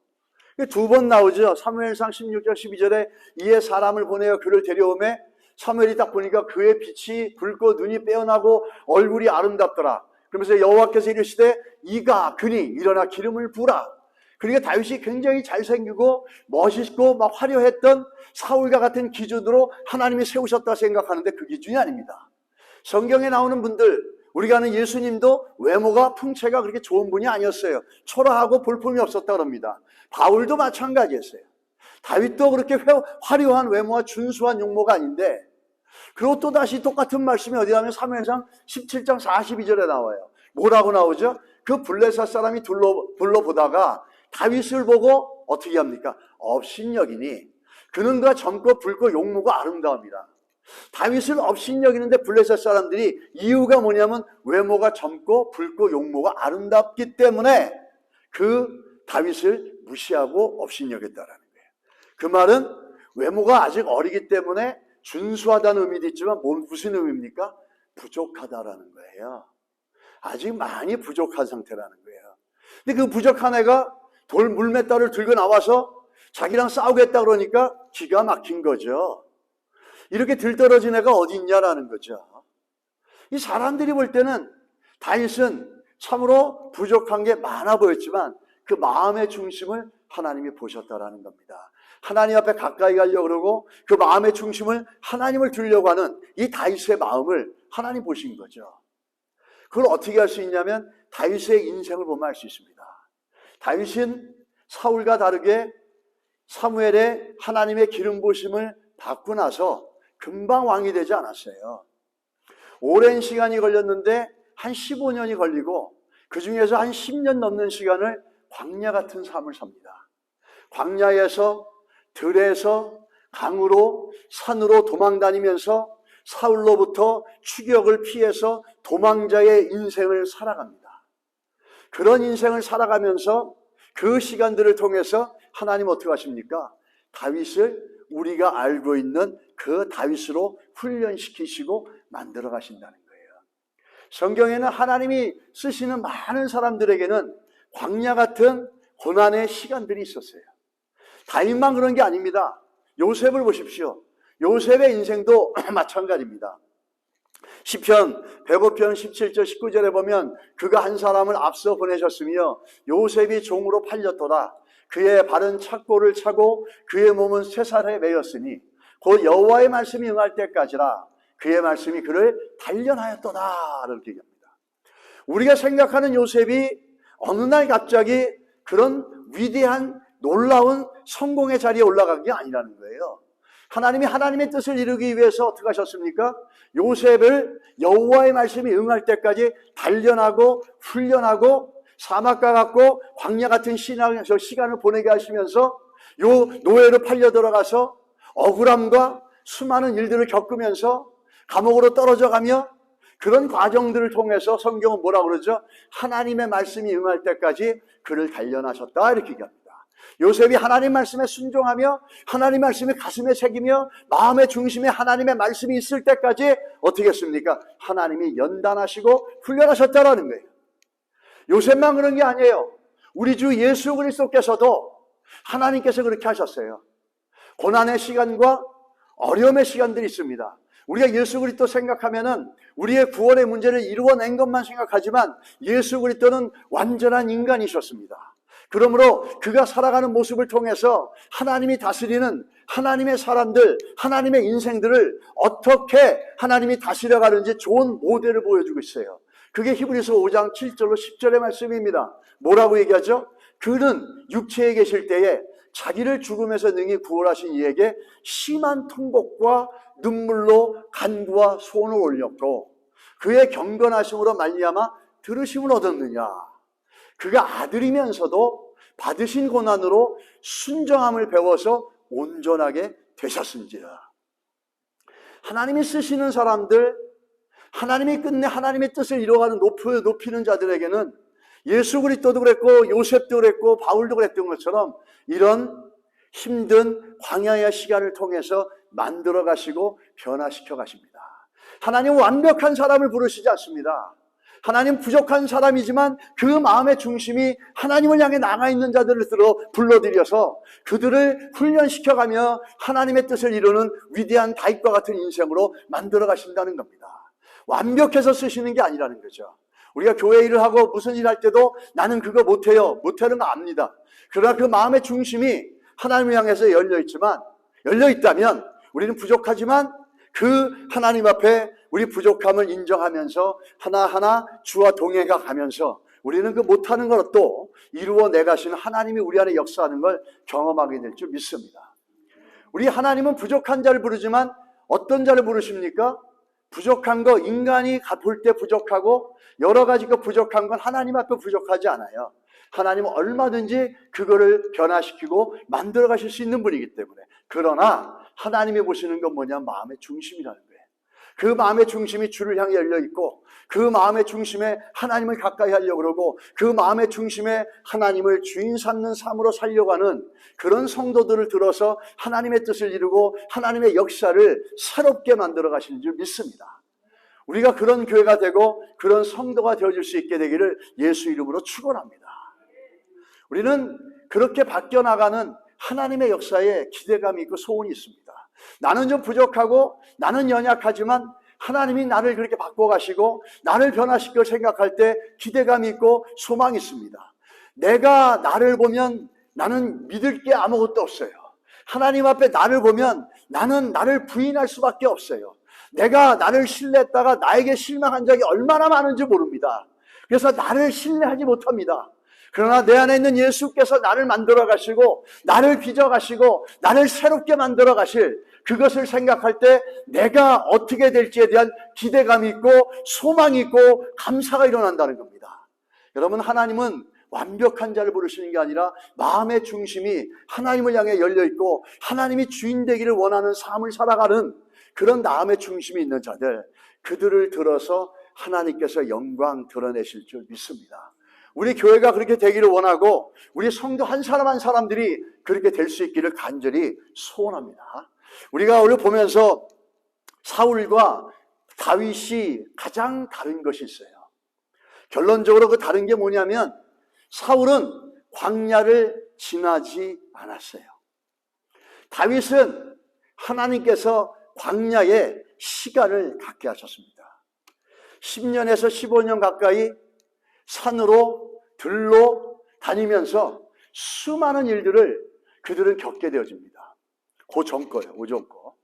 두 번 나오죠. 사무엘상 16절 12절에 이에 사람을 보내어 그를 데려오매 사무엘이 딱 보니까 그의 빛이 붉고 눈이 빼어나고 얼굴이 아름답더라. 그러면서 여호와께서 이르시되 이가 그니 일어나 기름을 부으라. 그러니까 다윗이 굉장히 잘생기고 멋있고 막 화려했던 사울과 같은 기준으로 하나님이 세우셨다 생각하는데 그 기준이 아닙니다. 성경에 나오는 분들, 우리가 아는 예수님도 외모가 풍채가 그렇게 좋은 분이 아니었어요. 초라하고 볼품이 없었다 그럽니다. 바울도 마찬가지였어요. 다윗도 그렇게 화려한 외모와 준수한 용모가 아닌데, 그리고 또 다시 똑같은 말씀이 어디 가면 사무엘상 17장 42절에 나와요. 뭐라고 나오죠? 그 블레셋 사람이 둘러보다가 다윗을 보고 어떻게 합니까? 업신여기니 그는 그가 젊고 붉고 용모가 아름다웁니다. 다윗을 업신여기는데 블레셋 사람들이 이유가 뭐냐면 외모가 젊고 붉고 용모가 아름답기 때문에 그 다윗을 무시하고 업신여겼다라는 거예요. 그 말은 외모가 아직 어리기 때문에 준수하다는 의미도 있지만 무슨 의미입니까? 부족하다라는 거예요. 아직 많이 부족한 상태라는 거예요. 근데 그 부족한 애가 물맷다를 들고 나와서 자기랑 싸우겠다 그러니까 기가 막힌 거죠. 이렇게 들떨어진 애가 어디 있냐라는 거죠. 이 사람들이 볼 때는 다윗은 참으로 부족한 게 많아 보였지만 그 마음의 중심을 하나님이 보셨다라는 겁니다. 하나님 앞에 가까이 가려고 그러고 그 마음의 중심을 하나님을 두려고 하는 이 다윗의 마음을 하나님 보신 거죠. 그걸 어떻게 할 수 있냐면 다윗의 인생을 보면 알 수 있습니다. 다윗은 사울과 다르게 사무엘의 하나님의 기름 부으심을 받고 나서 금방 왕이 되지 않았어요. 오랜 시간이 걸렸는데 한 15년이 걸리고 그 중에서 한 10년 넘는 시간을 광야 같은 삶을 삽니다. 광야에서 들에서 강으로 산으로 도망다니면서 사울로부터 추격을 피해서 도망자의 인생을 살아갑니다. 그런 인생을 살아가면서 그 시간들을 통해서 하나님 어떻게 하십니까? 다윗을 우리가 알고 있는 그 다윗으로 훈련시키시고 만들어 가신다는 거예요. 성경에는 하나님이 쓰시는 많은 사람들에게는 광야 같은 고난의 시간들이 있었어요. 다윗만 그런 게 아닙니다. 요셉을 보십시오. 요셉의 인생도 마찬가지입니다. 시편 105편 17절 19절에 보면 그가 한 사람을 앞서 보내셨으며 요셉이 종으로 팔렸도다. 그의 발은 착고를 차고 그의 몸은 쇠살에 매였으니 곧 여호와의 말씀이 응할 때까지라. 그의 말씀이 그를 단련하였도다. 이렇게 얘기합니다. 우리가 생각하는 요셉이 어느 날 갑자기 그런 위대한 놀라운 성공의 자리에 올라간 게 아니라는 거예요. 하나님이 하나님의 뜻을 이루기 위해서 어떻게 하셨습니까? 요셉을 여호와의 말씀이 응할 때까지 단련하고 훈련하고 사막과 같고 광야 같은 시간을 보내게 하시면서 요 노예로 팔려 들어가서 억울함과 수많은 일들을 겪으면서 감옥으로 떨어져 가며 그런 과정들을 통해서 성경은 뭐라고 그러죠? 하나님의 말씀이 응할 때까지 그를 단련하셨다 이렇게 얘기합니다. 요셉이 하나님 말씀에 순종하며 하나님 말씀이 가슴에 새기며 마음의 중심에 하나님의 말씀이 있을 때까지 어떻게 했습니까? 하나님이 연단하시고 훈련하셨다라는 거예요. 요셉만 그런 게 아니에요. 우리 주 예수 그리스도께서도 하나님께서 그렇게 하셨어요. 고난의 시간과 어려움의 시간들이 있습니다. 우리가 예수 그리스도 생각하면은 우리의 구원의 문제를 이루어낸 것만 생각하지만 예수 그리스도는 완전한 인간이셨습니다. 그러므로 그가 살아가는 모습을 통해서 하나님이 다스리는 하나님의 사람들, 하나님의 인생들을 어떻게 하나님이 다스려가는지 좋은 모델을 보여주고 있어요. 그게 히브리서 5장 7절로 10절의 말씀입니다. 뭐라고 얘기하죠? 그는 육체에 계실 때에 자기를 죽음에서 능히 구원하신 이에게 심한 통곡과 눈물로 간구와 소원을 올렸고 그의 경건하심으로 말미암아 들으심을 얻었느냐. 그가 아들이면서도 받으신 고난으로 순정함을 배워서 온전하게 되셨은지라. 하나님이 쓰시는 사람들, 하나님이 끝내 하나님의 뜻을 이루어가는 높이는 자들에게는 예수 그리스도도 그랬고 요셉도 그랬고 바울도 그랬던 것처럼 이런 힘든 광야의 시간을 통해서 만들어 가시고 변화시켜 가십니다. 하나님은 완벽한 사람을 부르시지 않습니다. 하나님 부족한 사람이지만 그 마음의 중심이 하나님을 향해 나가 있는 자들을 불러들여서 그들을 훈련시켜가며 하나님의 뜻을 이루는 위대한 다윗과 같은 인생으로 만들어 가신다는 겁니다. 완벽해서 쓰시는 게 아니라는 거죠. 우리가 교회 일을 하고 무슨 일 할 때도 나는 그거 못해요. 못하는 거 압니다. 그러나 그 마음의 중심이 하나님을 향해서 열려있다면 우리는 부족하지만 그 하나님 앞에 우리 부족함을 인정하면서 하나하나 주와 동행해 가면서 우리는 그 못하는 걸 또 이루어내 가시는 하나님이 우리 안에 역사하는 걸 경험하게 될 줄 믿습니다. 우리 하나님은 부족한 자를 부르지만 어떤 자를 부르십니까? 부족한 거, 인간이 볼 때 부족하고 여러 가지 거 부족한 건 하나님 앞에 부족하지 않아요. 하나님은 얼마든지 그거를 변화시키고 만들어 가실 수 있는 분이기 때문에. 그러나 하나님이 보시는 건 뭐냐? 마음의 중심이라는 거예요. 그 마음의 중심이 주를 향해 열려있고 그 마음의 중심에 하나님을 가까이 하려고 그러고 그 마음의 중심에 하나님을 주인 삼는 삶으로 살려고 하는 그런 성도들을 들어서 하나님의 뜻을 이루고 하나님의 역사를 새롭게 만들어 가시는 줄 믿습니다. 우리가 그런 교회가 되고 그런 성도가 되어줄 수 있게 되기를 예수 이름으로 축원합니다. 우리는 그렇게 바뀌어 나가는 하나님의 역사에 기대감이 있고 소원이 있습니다. 나는 좀 부족하고 나는 연약하지만 하나님이 나를 그렇게 바꿔가시고 나를 변화시킬 생각할 때 기대감이 있고 소망이 있습니다. 내가 나를 보면 나는 믿을 게 아무것도 없어요. 하나님 앞에 나를 보면 나는 나를 부인할 수밖에 없어요. 내가 나를 신뢰했다가 나에게 실망한 적이 얼마나 많은지 모릅니다. 그래서 나를 신뢰하지 못합니다. 그러나 내 안에 있는 예수께서 나를 만들어 가시고 나를 빚어 가시고 나를 새롭게 만들어 가실 그것을 생각할 때 내가 어떻게 될지에 대한 기대감이 있고 소망이 있고 감사가 일어난다는 겁니다. 여러분, 하나님은 완벽한 자를 부르시는 게 아니라 마음의 중심이 하나님을 향해 열려있고 하나님이 주인 되기를 원하는 삶을 살아가는 그런 마음의 중심이 있는 자들, 그들을 들어서 하나님께서 영광 드러내실 줄 믿습니다. 우리 교회가 그렇게 되기를 원하고 우리 성도 한 사람 한 사람들이 그렇게 될 수 있기를 간절히 소원합니다. 우리가 오늘 보면서 사울과 다윗이 가장 다른 것이 있어요. 결론적으로 그 다른 게 뭐냐면 사울은 광야를 지나지 않았어요. 다윗은 하나님께서 광야에 시간을 갖게 하셨습니다. 10년에서 15년 가까이 산으로 들로 다니면서 수많은 일들을 그들은 겪게 되어집니다. 그 전 거예요. 오전 거.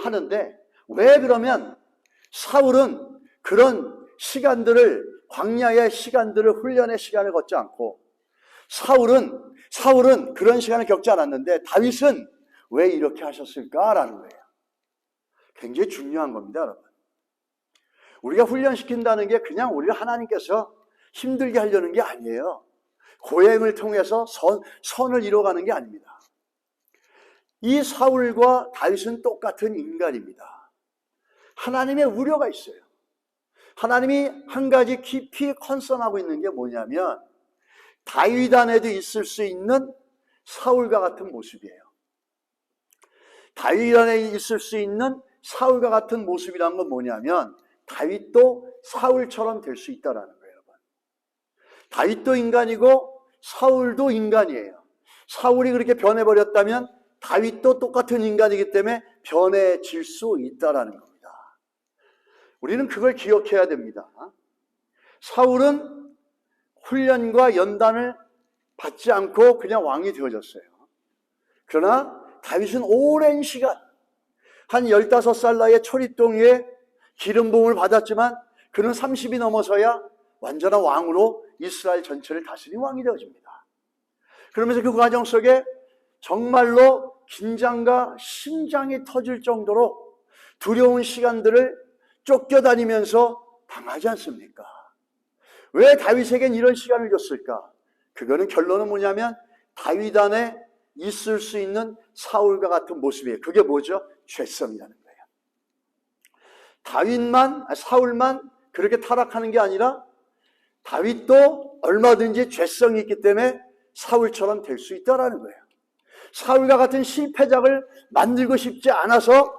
하는데 왜 그러면 사울은 그런 시간들을 광야의 시간들을 훈련의 시간을 걷지 않고 사울은 그런 시간을 겪지 않았는데 다윗은 왜 이렇게 하셨을까라는 거예요. 굉장히 중요한 겁니다, 여러분. 우리가 훈련시킨다는 게 그냥 우리를 하나님께서 힘들게 하려는 게 아니에요. 고행을 통해서 선을 이뤄가는 게 아닙니다. 이 사울과 다윗은 똑같은 인간입니다. 하나님의 우려가 있어요. 하나님이 한 가지 깊이 컨선하고 있는 게 뭐냐면 다윗 안에도 있을 수 있는 사울과 같은 모습이에요. 다윗 안에 있을 수 있는 사울과 같은 모습이란 건 뭐냐면 다윗도 사울처럼 될 수 있다는 거예요, 여러분. 다윗도 인간이고 사울도 인간이에요. 사울이 그렇게 변해버렸다면 다윗도 똑같은 인간이기 때문에 변해질 수 있다라는 겁니다. 우리는 그걸 기억해야 됩니다. 사울은 훈련과 연단을 받지 않고 그냥 왕이 되어졌어요. 그러나 다윗은 오랜 시간, 한 15살 나이에 초립동 위에 기름 부음을 받았지만 그는 30이 넘어서야 완전한 왕으로 이스라엘 전체를 다스린 왕이 되어집니다. 그러면서 그 과정 속에 정말로 긴장과 심장이 터질 정도로 두려운 시간들을 쫓겨다니면서 당하지 않습니까? 왜 다윗에겐 이런 시간을 줬을까? 그거는 결론은 뭐냐면 다윗 안에 있을 수 있는 사울과 같은 모습이에요. 그게 뭐죠? 죄성이라는 거예요. 사울만 그렇게 타락하는 게 아니라 다윗도 얼마든지 죄성이 있기 때문에 사울처럼 될 수 있다는 거예요. 사울과 같은 실패작을 만들고 싶지 않아서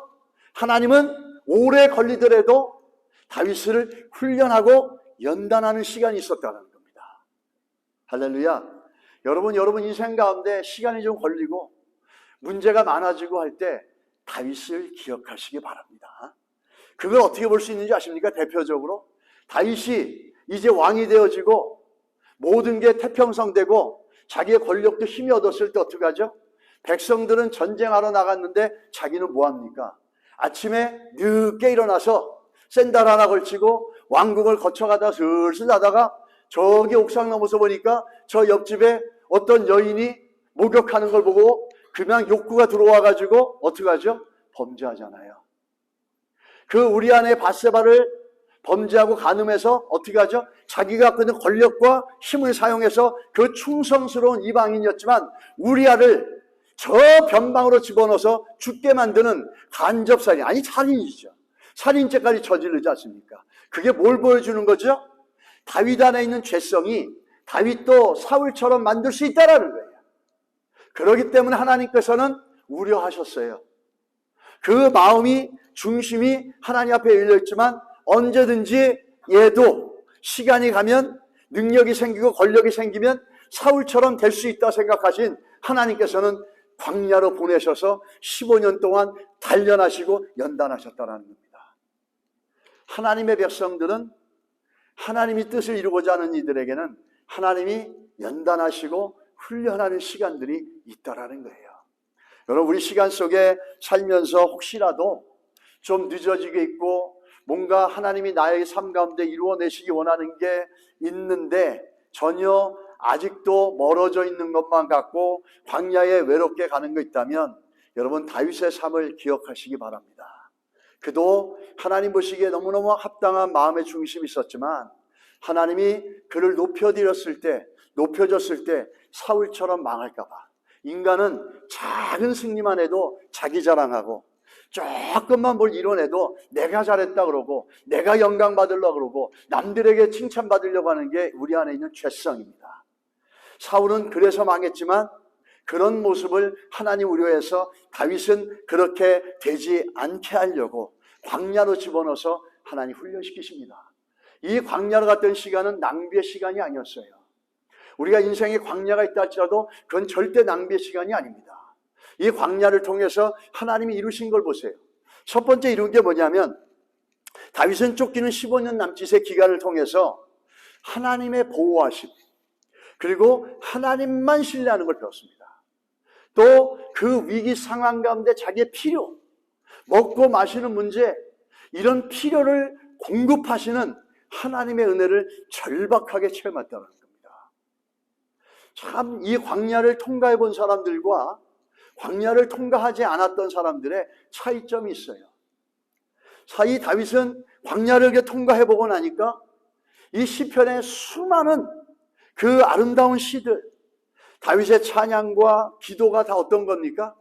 하나님은 오래 걸리더라도 다윗을 훈련하고 연단하는 시간이 있었다는 겁니다. 할렐루야. 여러분 인생 가운데 시간이 좀 걸리고 문제가 많아지고 할 때 다윗을 기억하시기 바랍니다. 그걸 어떻게 볼 수 있는지 아십니까? 대표적으로 다윗이 이제 왕이 되어지고 모든 게 태평성되고 자기의 권력도 힘이 얻었을 때 어떻게 하죠? 백성들은 전쟁하러 나갔는데 자기는 뭐합니까? 아침에 늦게 일어나서 샌들 하나 걸치고 왕궁을 거쳐가다 슬슬 가다가 저기 옥상 넘어서 보니까 저 옆집에 어떤 여인이 목욕하는 걸 보고 그냥 욕구가 들어와가지고 어떻게 하죠? 범죄하잖아요. 그 우리 안에 밧세바를 범죄하고 간음해서 어떻게 하죠? 자기가 갖고 있는 권력과 힘을 사용해서 그 충성스러운 이방인이었지만 우리아를 저 변방으로 집어넣어서 죽게 만드는 간접살인, 아니 살인이죠. 살인죄까지 저지르지 않습니까? 그게 뭘 보여주는 거죠? 다윗 안에 있는 죄성이 다윗도 사울처럼 만들 수 있다는 거예요. 그렇기 때문에 하나님께서는 우려하셨어요. 그 마음이, 중심이 하나님 앞에 열려있지만 언제든지 얘도 시간이 가면 능력이 생기고 권력이 생기면 사울처럼 될 수 있다 생각하신 하나님께서는 광야로 보내셔서 15년 동안 단련하시고 연단하셨다는 겁니다. 하나님의 백성들은 하나님이 뜻을 이루고자 하는 이들에게는 하나님이 연단하시고 훈련하는 시간들이 있다라는 거예요. 여러분, 우리 시간 속에 살면서 혹시라도 좀 늦어지게 있고 뭔가 하나님이 나의 삶 가운데 이루어내시기 원하는 게 있는데 전혀 아직도 멀어져 있는 것만 같고 광야에 외롭게 가는 거 있다면 여러분 다윗의 삶을 기억하시기 바랍니다. 그도 하나님 보시기에 너무너무 합당한 마음의 중심이 있었지만 하나님이 그를 높여줬을 때 사울처럼 망할까 봐 인간은 작은 승리만 해도 자기 자랑하고 조금만 뭘 이뤄내도 내가 잘했다 그러고 내가 영광 받으려고 그러고 남들에게 칭찬받으려고 하는 게 우리 안에 있는 죄성입니다. 사울은 그래서 망했지만 그런 모습을 하나님 우려해서 다윗은 그렇게 되지 않게 하려고 광야로 집어넣어서 하나님 훈련시키십니다. 이 광야로 갔던 시간은 낭비의 시간이 아니었어요. 우리가 인생에 광야가 있다 할지라도 그건 절대 낭비의 시간이 아닙니다. 이 광야를 통해서 하나님이 이루신 걸 보세요. 첫 번째 이룬 게 뭐냐면 다윗은 쫓기는 15년 남짓의 기간을 통해서 하나님의 보호하심 그리고 하나님만 신뢰하는 걸 배웠습니다. 또 그 위기 상황 가운데 자기의 필요, 먹고 마시는 문제, 이런 필요를 공급하시는 하나님의 은혜를 절박하게 체험했다는 겁니다. 참 이 광야를 통과해 본 사람들과 광야를 통과하지 않았던 사람들의 차이점이 있어요. 이 다윗은 광야를 통과해 보고 나니까 이 시편의 수많은 그 아름다운 시들, 다윗의 찬양과 기도가 다 어떤 겁니까?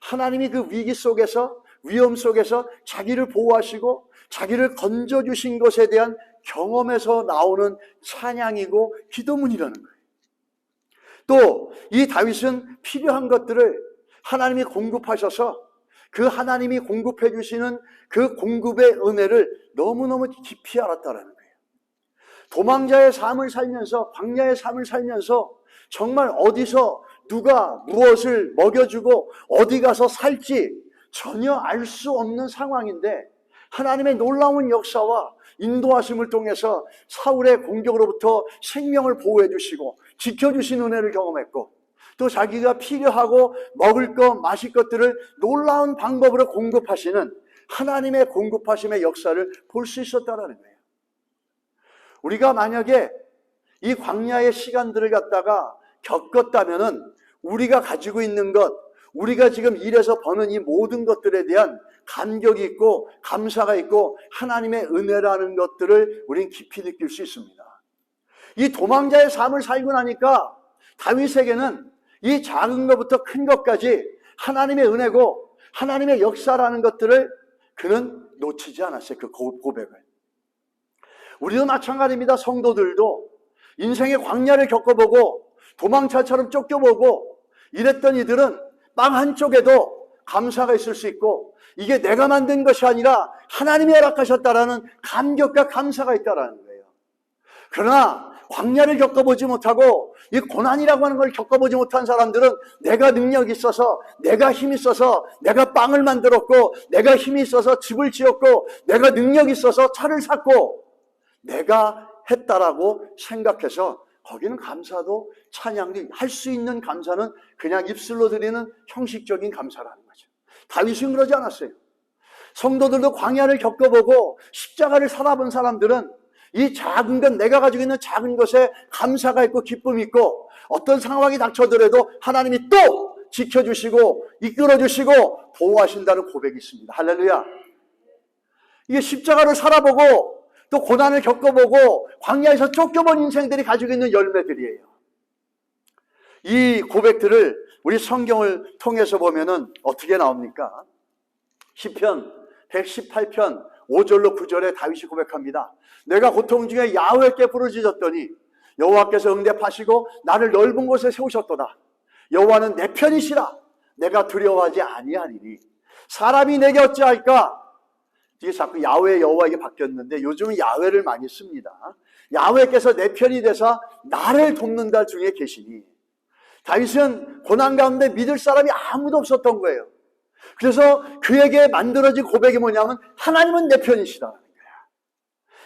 하나님이 그 위기 속에서, 위험 속에서 자기를 보호하시고 자기를 건져주신 것에 대한 경험에서 나오는 찬양이고 기도문이라는 거예요. 또 이 다윗은 필요한 것들을 하나님이 공급하셔서 그 하나님이 공급해 주시는 그 공급의 은혜를 너무너무 깊이 알았다는 거예요. 도망자의 삶을 살면서, 광야의 삶을 살면서 정말 어디서 누가 무엇을 먹여주고 어디 가서 살지 전혀 알 수 없는 상황인데 하나님의 놀라운 역사와 인도하심을 통해서 사울의 공격으로부터 생명을 보호해 주시고 지켜주신 은혜를 경험했고 또 자기가 필요하고 먹을 것, 마실 것들을 놀라운 방법으로 공급하시는 하나님의 공급하심의 역사를 볼 수 있었다는 거예요. 우리가 만약에 이 광야의 시간들을 갖다가 겪었다면은 우리가 가지고 있는 것, 우리가 지금 일해서 버는 이 모든 것들에 대한 감격이 있고 감사가 있고 하나님의 은혜라는 것들을 우리는 깊이 느낄 수 있습니다. 이 도망자의 삶을 살고 나니까 다윗에게는 이 작은 것부터 큰 것까지 하나님의 은혜고 하나님의 역사라는 것들을 그는 놓치지 않았어요. 그 고백을. 우리도 마찬가지입니다. 성도들도 인생의 광야를 겪어보고 도망차처럼 쫓겨보고 이랬던 이들은 빵 한쪽에도 감사가 있을 수 있고 이게 내가 만든 것이 아니라 하나님이 허락하셨다라는 감격과 감사가 있다라는 거예요. 그러나 광야를 겪어보지 못하고 이 고난이라고 하는 걸 겪어보지 못한 사람들은 내가 능력이 있어서 내가 힘이 있어서 내가 빵을 만들었고 내가 힘이 있어서 집을 지었고 내가 능력이 있어서 차를 샀고 내가 했다라고 생각해서 거기는 감사도 찬양도 할 수 있는 감사는 그냥 입술로 드리는 형식적인 감사라는 거죠. 다윗은 그러지 않았어요. 성도들도 광야를 겪어보고 십자가를 살아본 사람들은 이 작은 것, 내가 가지고 있는 작은 것에 감사가 있고 기쁨이 있고 어떤 상황이 닥쳐더라도 하나님이 또 지켜주시고 이끌어주시고 보호하신다는 고백이 있습니다. 할렐루야. 이게 십자가를 살아보고 또 고난을 겪어보고 광야에서 쫓겨본 인생들이 가지고 있는 열매들이에요. 이 고백들을 우리 성경을 통해서 보면은 어떻게 나옵니까? 시편 118편 5절로 9절에 다윗이 고백합니다. 내가 고통 중에 야훼께 부르짖었더니 여호와께서 응답하시고 나를 넓은 곳에 세우셨도다. 여호와는 내 편이시라. 내가 두려워하지 아니하리니 사람이 내게 어찌할까? 이게 자꾸 야훼 여호와에게 바뀌었는데 요즘은 야훼를 많이 씁니다. 야훼께서 내 편이 되사 나를 돕는다 중에 계시니 다윗은 고난 가운데 믿을 사람이 아무도 없었던 거예요. 그래서 그에게 만들어진 고백이 뭐냐면 하나님은 내 편이시다.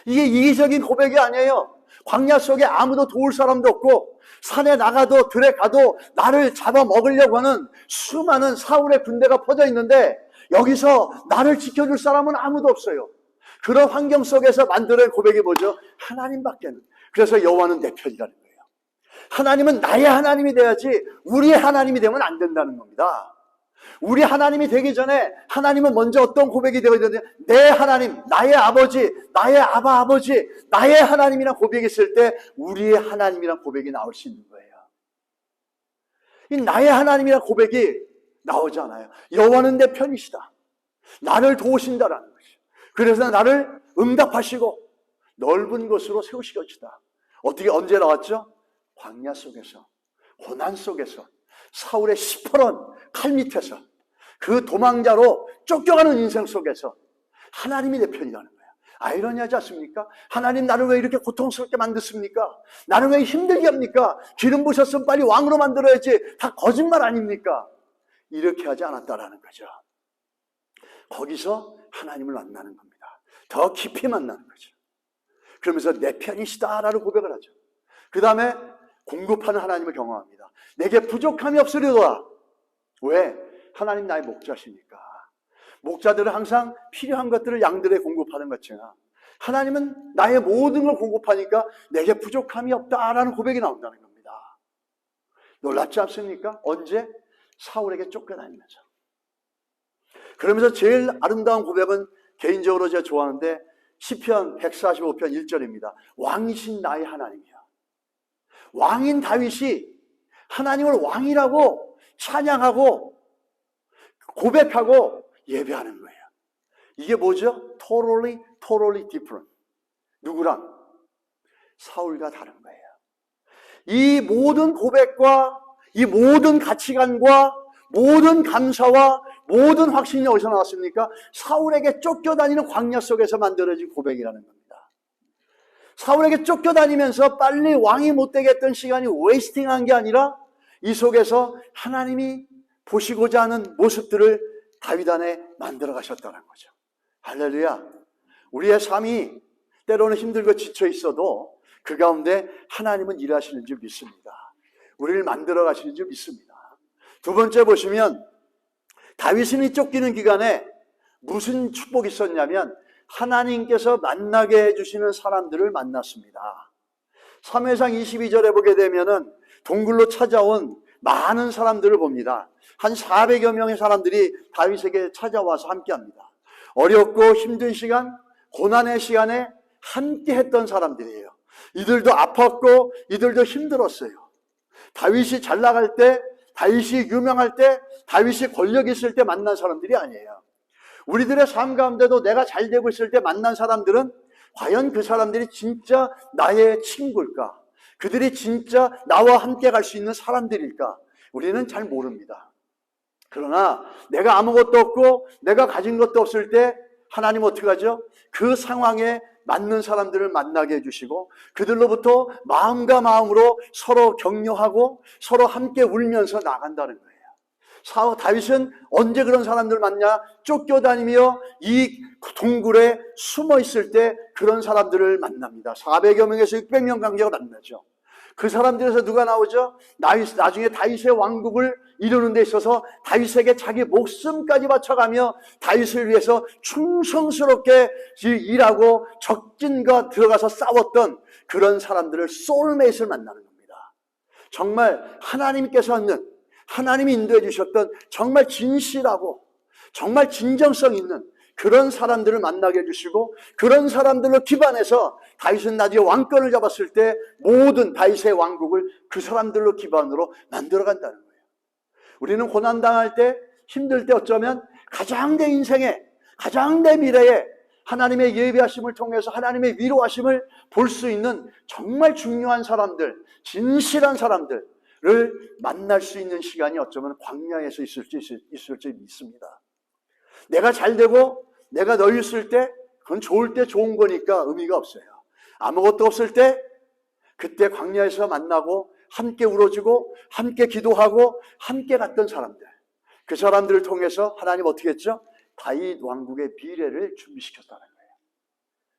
이게 이기적인 고백이 아니에요. 광야 속에 아무도 도울 사람도 없고 산에 나가도 들에 가도 나를 잡아먹으려고 하는 수많은 사울의 군대가 퍼져 있는데 여기서 나를 지켜줄 사람은 아무도 없어요. 그런 환경 속에서 만들어낸 고백이 뭐죠? 하나님밖에는. 그래서 여호와는 내 편이라는 거예요. 하나님은 나의 하나님이 돼야지 우리의 하나님이 되면 안 된다는 겁니다. 우리 하나님이 되기 전에 하나님은 먼저 어떤 고백이 되어야 되느냐? 내 하나님, 나의 아버지, 나의 아버지, 나의 하나님이란 고백이 있을 때 우리의 하나님이란 고백이 나올 수 있는 거예요. 이 나의 하나님이란 고백이 나오지 않아요. 여호와는 내 편이시다. 나를 도우신다라는 것이죠. 그래서 나를 응답하시고 넓은 곳으로 세우시겠다. 어떻게 언제 나왔죠? 광야 속에서, 고난 속에서, 사울의 시퍼런 칼 밑에서, 그 도망자로 쫓겨가는 인생 속에서 하나님이 내 편이라는 거예요. 아이러니하지 않습니까? 하나님 나를 왜 이렇게 고통스럽게 만드십니까? 나를 왜 힘들게 합니까? 기름 부으셨으면 빨리 왕으로 만들어야지. 다 거짓말 아닙니까? 이렇게 하지 않았다라는 거죠. 거기서 하나님을 만나는 겁니다. 더 깊이 만나는 거죠. 그러면서 내 편이시다라는 고백을 하죠. 그 다음에 공급하는 하나님을 경험합니다. 내게 부족함이 없으리로다. 왜? 하나님 나의 목자시니까. 목자들은 항상 필요한 것들을 양들에 공급하는 것처럼 하나님은 나의 모든 걸 공급하니까 내게 부족함이 없다라는 고백이 나온다는 겁니다. 놀랍지 않습니까? 언제? 사울에게 쫓겨다니면서. 그러면서 제일 아름다운 고백은 개인적으로 제가 좋아하는데 시편 145편 1절입니다. 왕이신 나의 하나님이여. 왕인 다윗이 하나님을 왕이라고 찬양하고 고백하고 예배하는 거예요. 이게 뭐죠? Totally different. 누구랑? 사울과 다른 거예요. 이 모든 고백과 이 모든 가치관과 모든 감사와 모든 확신이 어디서 나왔습니까? 사울에게 쫓겨다니는 광야 속에서 만들어진 고백이라는 겁니다. 사울에게 쫓겨다니면서 빨리 왕이 못 되게 했던 시간이 웨이스팅한 게 아니라 이 속에서 하나님이 보시고자 하는 모습들을 다윗 안에 만들어 가셨다는 거죠. 할렐루야. 우리의 삶이 때로는 힘들고 지쳐 있어도 그 가운데 하나님은 일하시는 줄 믿습니다. 우리를 만들어 가시는 줄 믿습니다. 두 번째 보시면 다윗은 쫓기는 기간에 무슨 축복이 있었냐면 하나님께서 만나게 해주시는 사람들을 만났습니다. 3회상 22절에 보게 되면은 동굴로 찾아온 많은 사람들을 봅니다. 한 400여 명의 사람들이 다윗에게 찾아와서 함께합니다. 어렵고 힘든 시간, 고난의 시간에 함께 했던 사람들이에요. 이들도 아팠고 이들도 힘들었어요. 다윗이 잘 나갈 때, 다윗이 유명할 때, 다윗이 권력 있을 때 만난 사람들이 아니에요. 우리들의 삶 가운데도 내가 잘 되고 있을 때 만난 사람들은 과연 그 사람들이 진짜 나의 친구일까? 그들이 진짜 나와 함께 갈 수 있는 사람들일까? 우리는 잘 모릅니다. 그러나 내가 아무것도 없고 내가 가진 것도 없을 때 하나님 어떻게 하죠? 그 상황에 맞는 사람들을 만나게 해주시고 그들로부터 마음과 마음으로 서로 격려하고 서로 함께 울면서 나간다는 거예요. 다윗은 언제 그런 사람들을 만나? 쫓겨다니며 이 동굴에 숨어 있을 때 그런 사람들을 만납니다. 400여 명에서 600명 관계가 만나죠. 그 사람들에서 누가 나오죠? 나중에 다윗의 왕국을 이루는 데 있어서 다윗에게 자기 목숨까지 바쳐가며 다윗을 위해서 충성스럽게 일하고 적진과 들어가서 싸웠던 그런 사람들을 소울메이트를 만나는 겁니다. 정말 하나님께서 하는, 하나님이 인도해 주셨던 정말 진실하고 정말 진정성 있는 그런 사람들을 만나게 해주시고 그런 사람들로 기반해서 다윗은 나중에 왕권을 잡았을 때 모든 다윗의 왕국을 그 사람들로 기반으로 만들어간다는 거예요. 우리는 고난당할 때, 힘들 때 어쩌면 가장 내 인생에, 가장 내 미래에 하나님의 예비하심을 통해서 하나님의 위로하심을 볼 수 있는 정말 중요한 사람들, 진실한 사람들을 만날 수 있는 시간이 어쩌면 광야에서 있을지 믿습니다. 내가 잘 되고 내가 너 있을 때 그건 좋을 때 좋은 거니까 의미가 없어요. 아무것도 없을 때 그때 광야에서 만나고 함께 울어주고 함께 기도하고 함께 갔던 사람들, 그 사람들을 통해서 하나님 어떻게 했죠? 다윗 왕국의 미래를 준비시켰다는 거예요.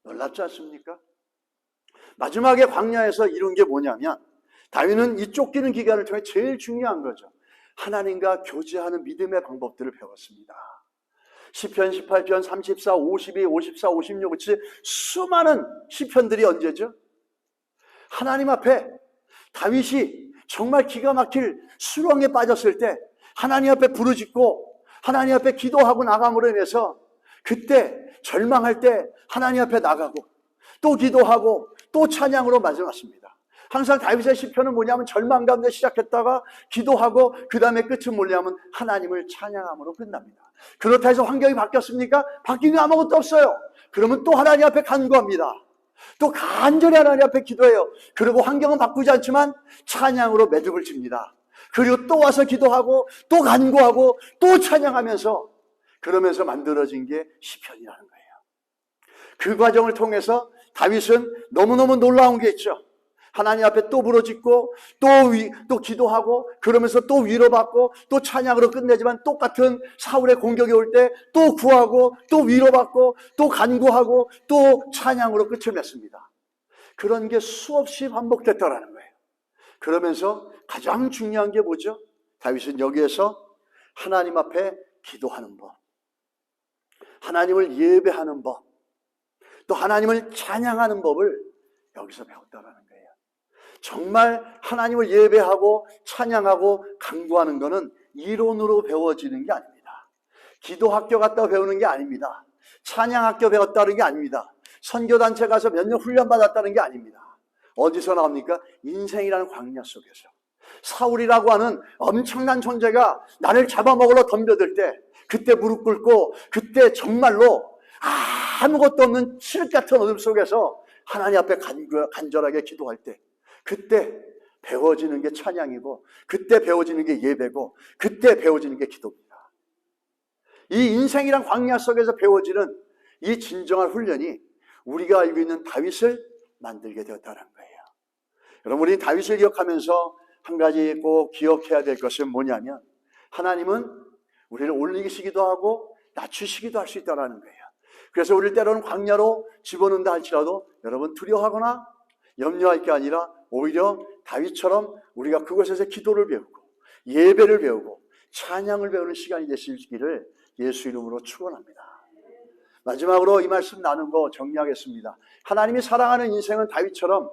놀랍지 않습니까? 마지막에 광야에서 이룬 게 뭐냐면 다윗은 이 쫓기는 기간을 통해 제일 중요한 거죠. 하나님과 교제하는 믿음의 방법들을 배웠습니다. 시편 18편 34, 52, 54, 56 같이 수많은 시편들이 언제죠? 하나님 앞에 다윗이 정말 기가 막힐 수렁에 빠졌을 때 하나님 앞에 부르짖고 하나님 앞에 기도하고 나감으로 인해서 그때 절망할 때 하나님 앞에 나가고 또 기도하고 또 찬양으로 마지막습니다. 항상 다윗의 시편은 뭐냐면 절망 가운데 시작했다가 기도하고 그 다음에 끝은 뭐냐면 하나님을 찬양함으로 끝납니다. 그렇다 해서 환경이 바뀌었습니까? 바뀐 게 아무것도 없어요. 그러면 또 하나님 앞에 간구합니다. 또 간절히 하나님 앞에 기도해요. 그리고 환경은 바꾸지 않지만 찬양으로 매듭을 칩니다. 그리고 또 와서 기도하고 또 간구하고 또 찬양하면서 그러면서 만들어진 게 시편이라는 거예요. 그 과정을 통해서 다윗은 너무너무 놀라운 게 있죠. 하나님 앞에 또 부르짖고 또 기도하고 그러면서 또 위로받고 또 찬양으로 끝내지만 똑같은 사울의 공격이 올 때 또 구하고 또 위로받고 또 간구하고 또 찬양으로 끝을 맺습니다. 그런 게 수없이 반복됐다라는 거예요. 그러면서 가장 중요한 게 뭐죠? 다윗은 여기에서 하나님 앞에 기도하는 법, 하나님을 예배하는 법, 또 하나님을 찬양하는 법을 여기서 배웠다라는 거예요. 정말 하나님을 예배하고 찬양하고 간구하는 것은 이론으로 배워지는 게 아닙니다. 기도학교 갔다 배우는 게 아닙니다. 찬양학교 배웠다는 게 아닙니다. 선교단체 가서 몇 년 훈련받았다는 게 아닙니다. 어디서 나옵니까? 인생이라는 광야 속에서 사울이라고 하는 엄청난 존재가 나를 잡아먹으러 덤벼들 때 그때 무릎 꿇고 그때 정말로 아무것도 없는 칠흑 같은 어둠 속에서 하나님 앞에 간절하게 기도할 때 그때 배워지는 게 찬양이고 그때 배워지는 게 예배고 그때 배워지는 게 기도입니다. 이 인생이란 광야 속에서 배워지는 이 진정한 훈련이 우리가 알고 있는 다윗을 만들게 되었다는 거예요. 여러분, 우리 다윗을 기억하면서 한 가지 꼭 기억해야 될 것은 뭐냐면 하나님은 우리를 올리시기도 하고 낮추시기도 할 수 있다는 거예요. 그래서 우리를 때로는 광야로 집어넣는다 할지라도 여러분 두려워하거나 염려할 게 아니라 오히려 다윗처럼 우리가 그곳에서 기도를 배우고 예배를 배우고 찬양을 배우는 시간이 되시기를 예수 이름으로 축원합니다. 마지막으로 이 말씀 나눈 거 정리하겠습니다. 하나님이 사랑하는 인생은 다윗처럼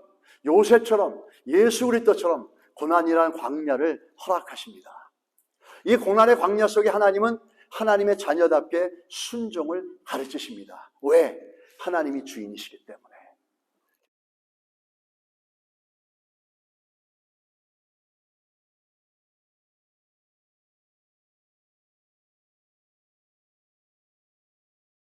요셉처럼 예수 그리스도처럼 고난이라는 광야를 허락하십니다. 이 고난의 광야 속에 하나님은 하나님의 자녀답게 순종을 가르치십니다. 왜? 하나님이 주인이시기 때문에.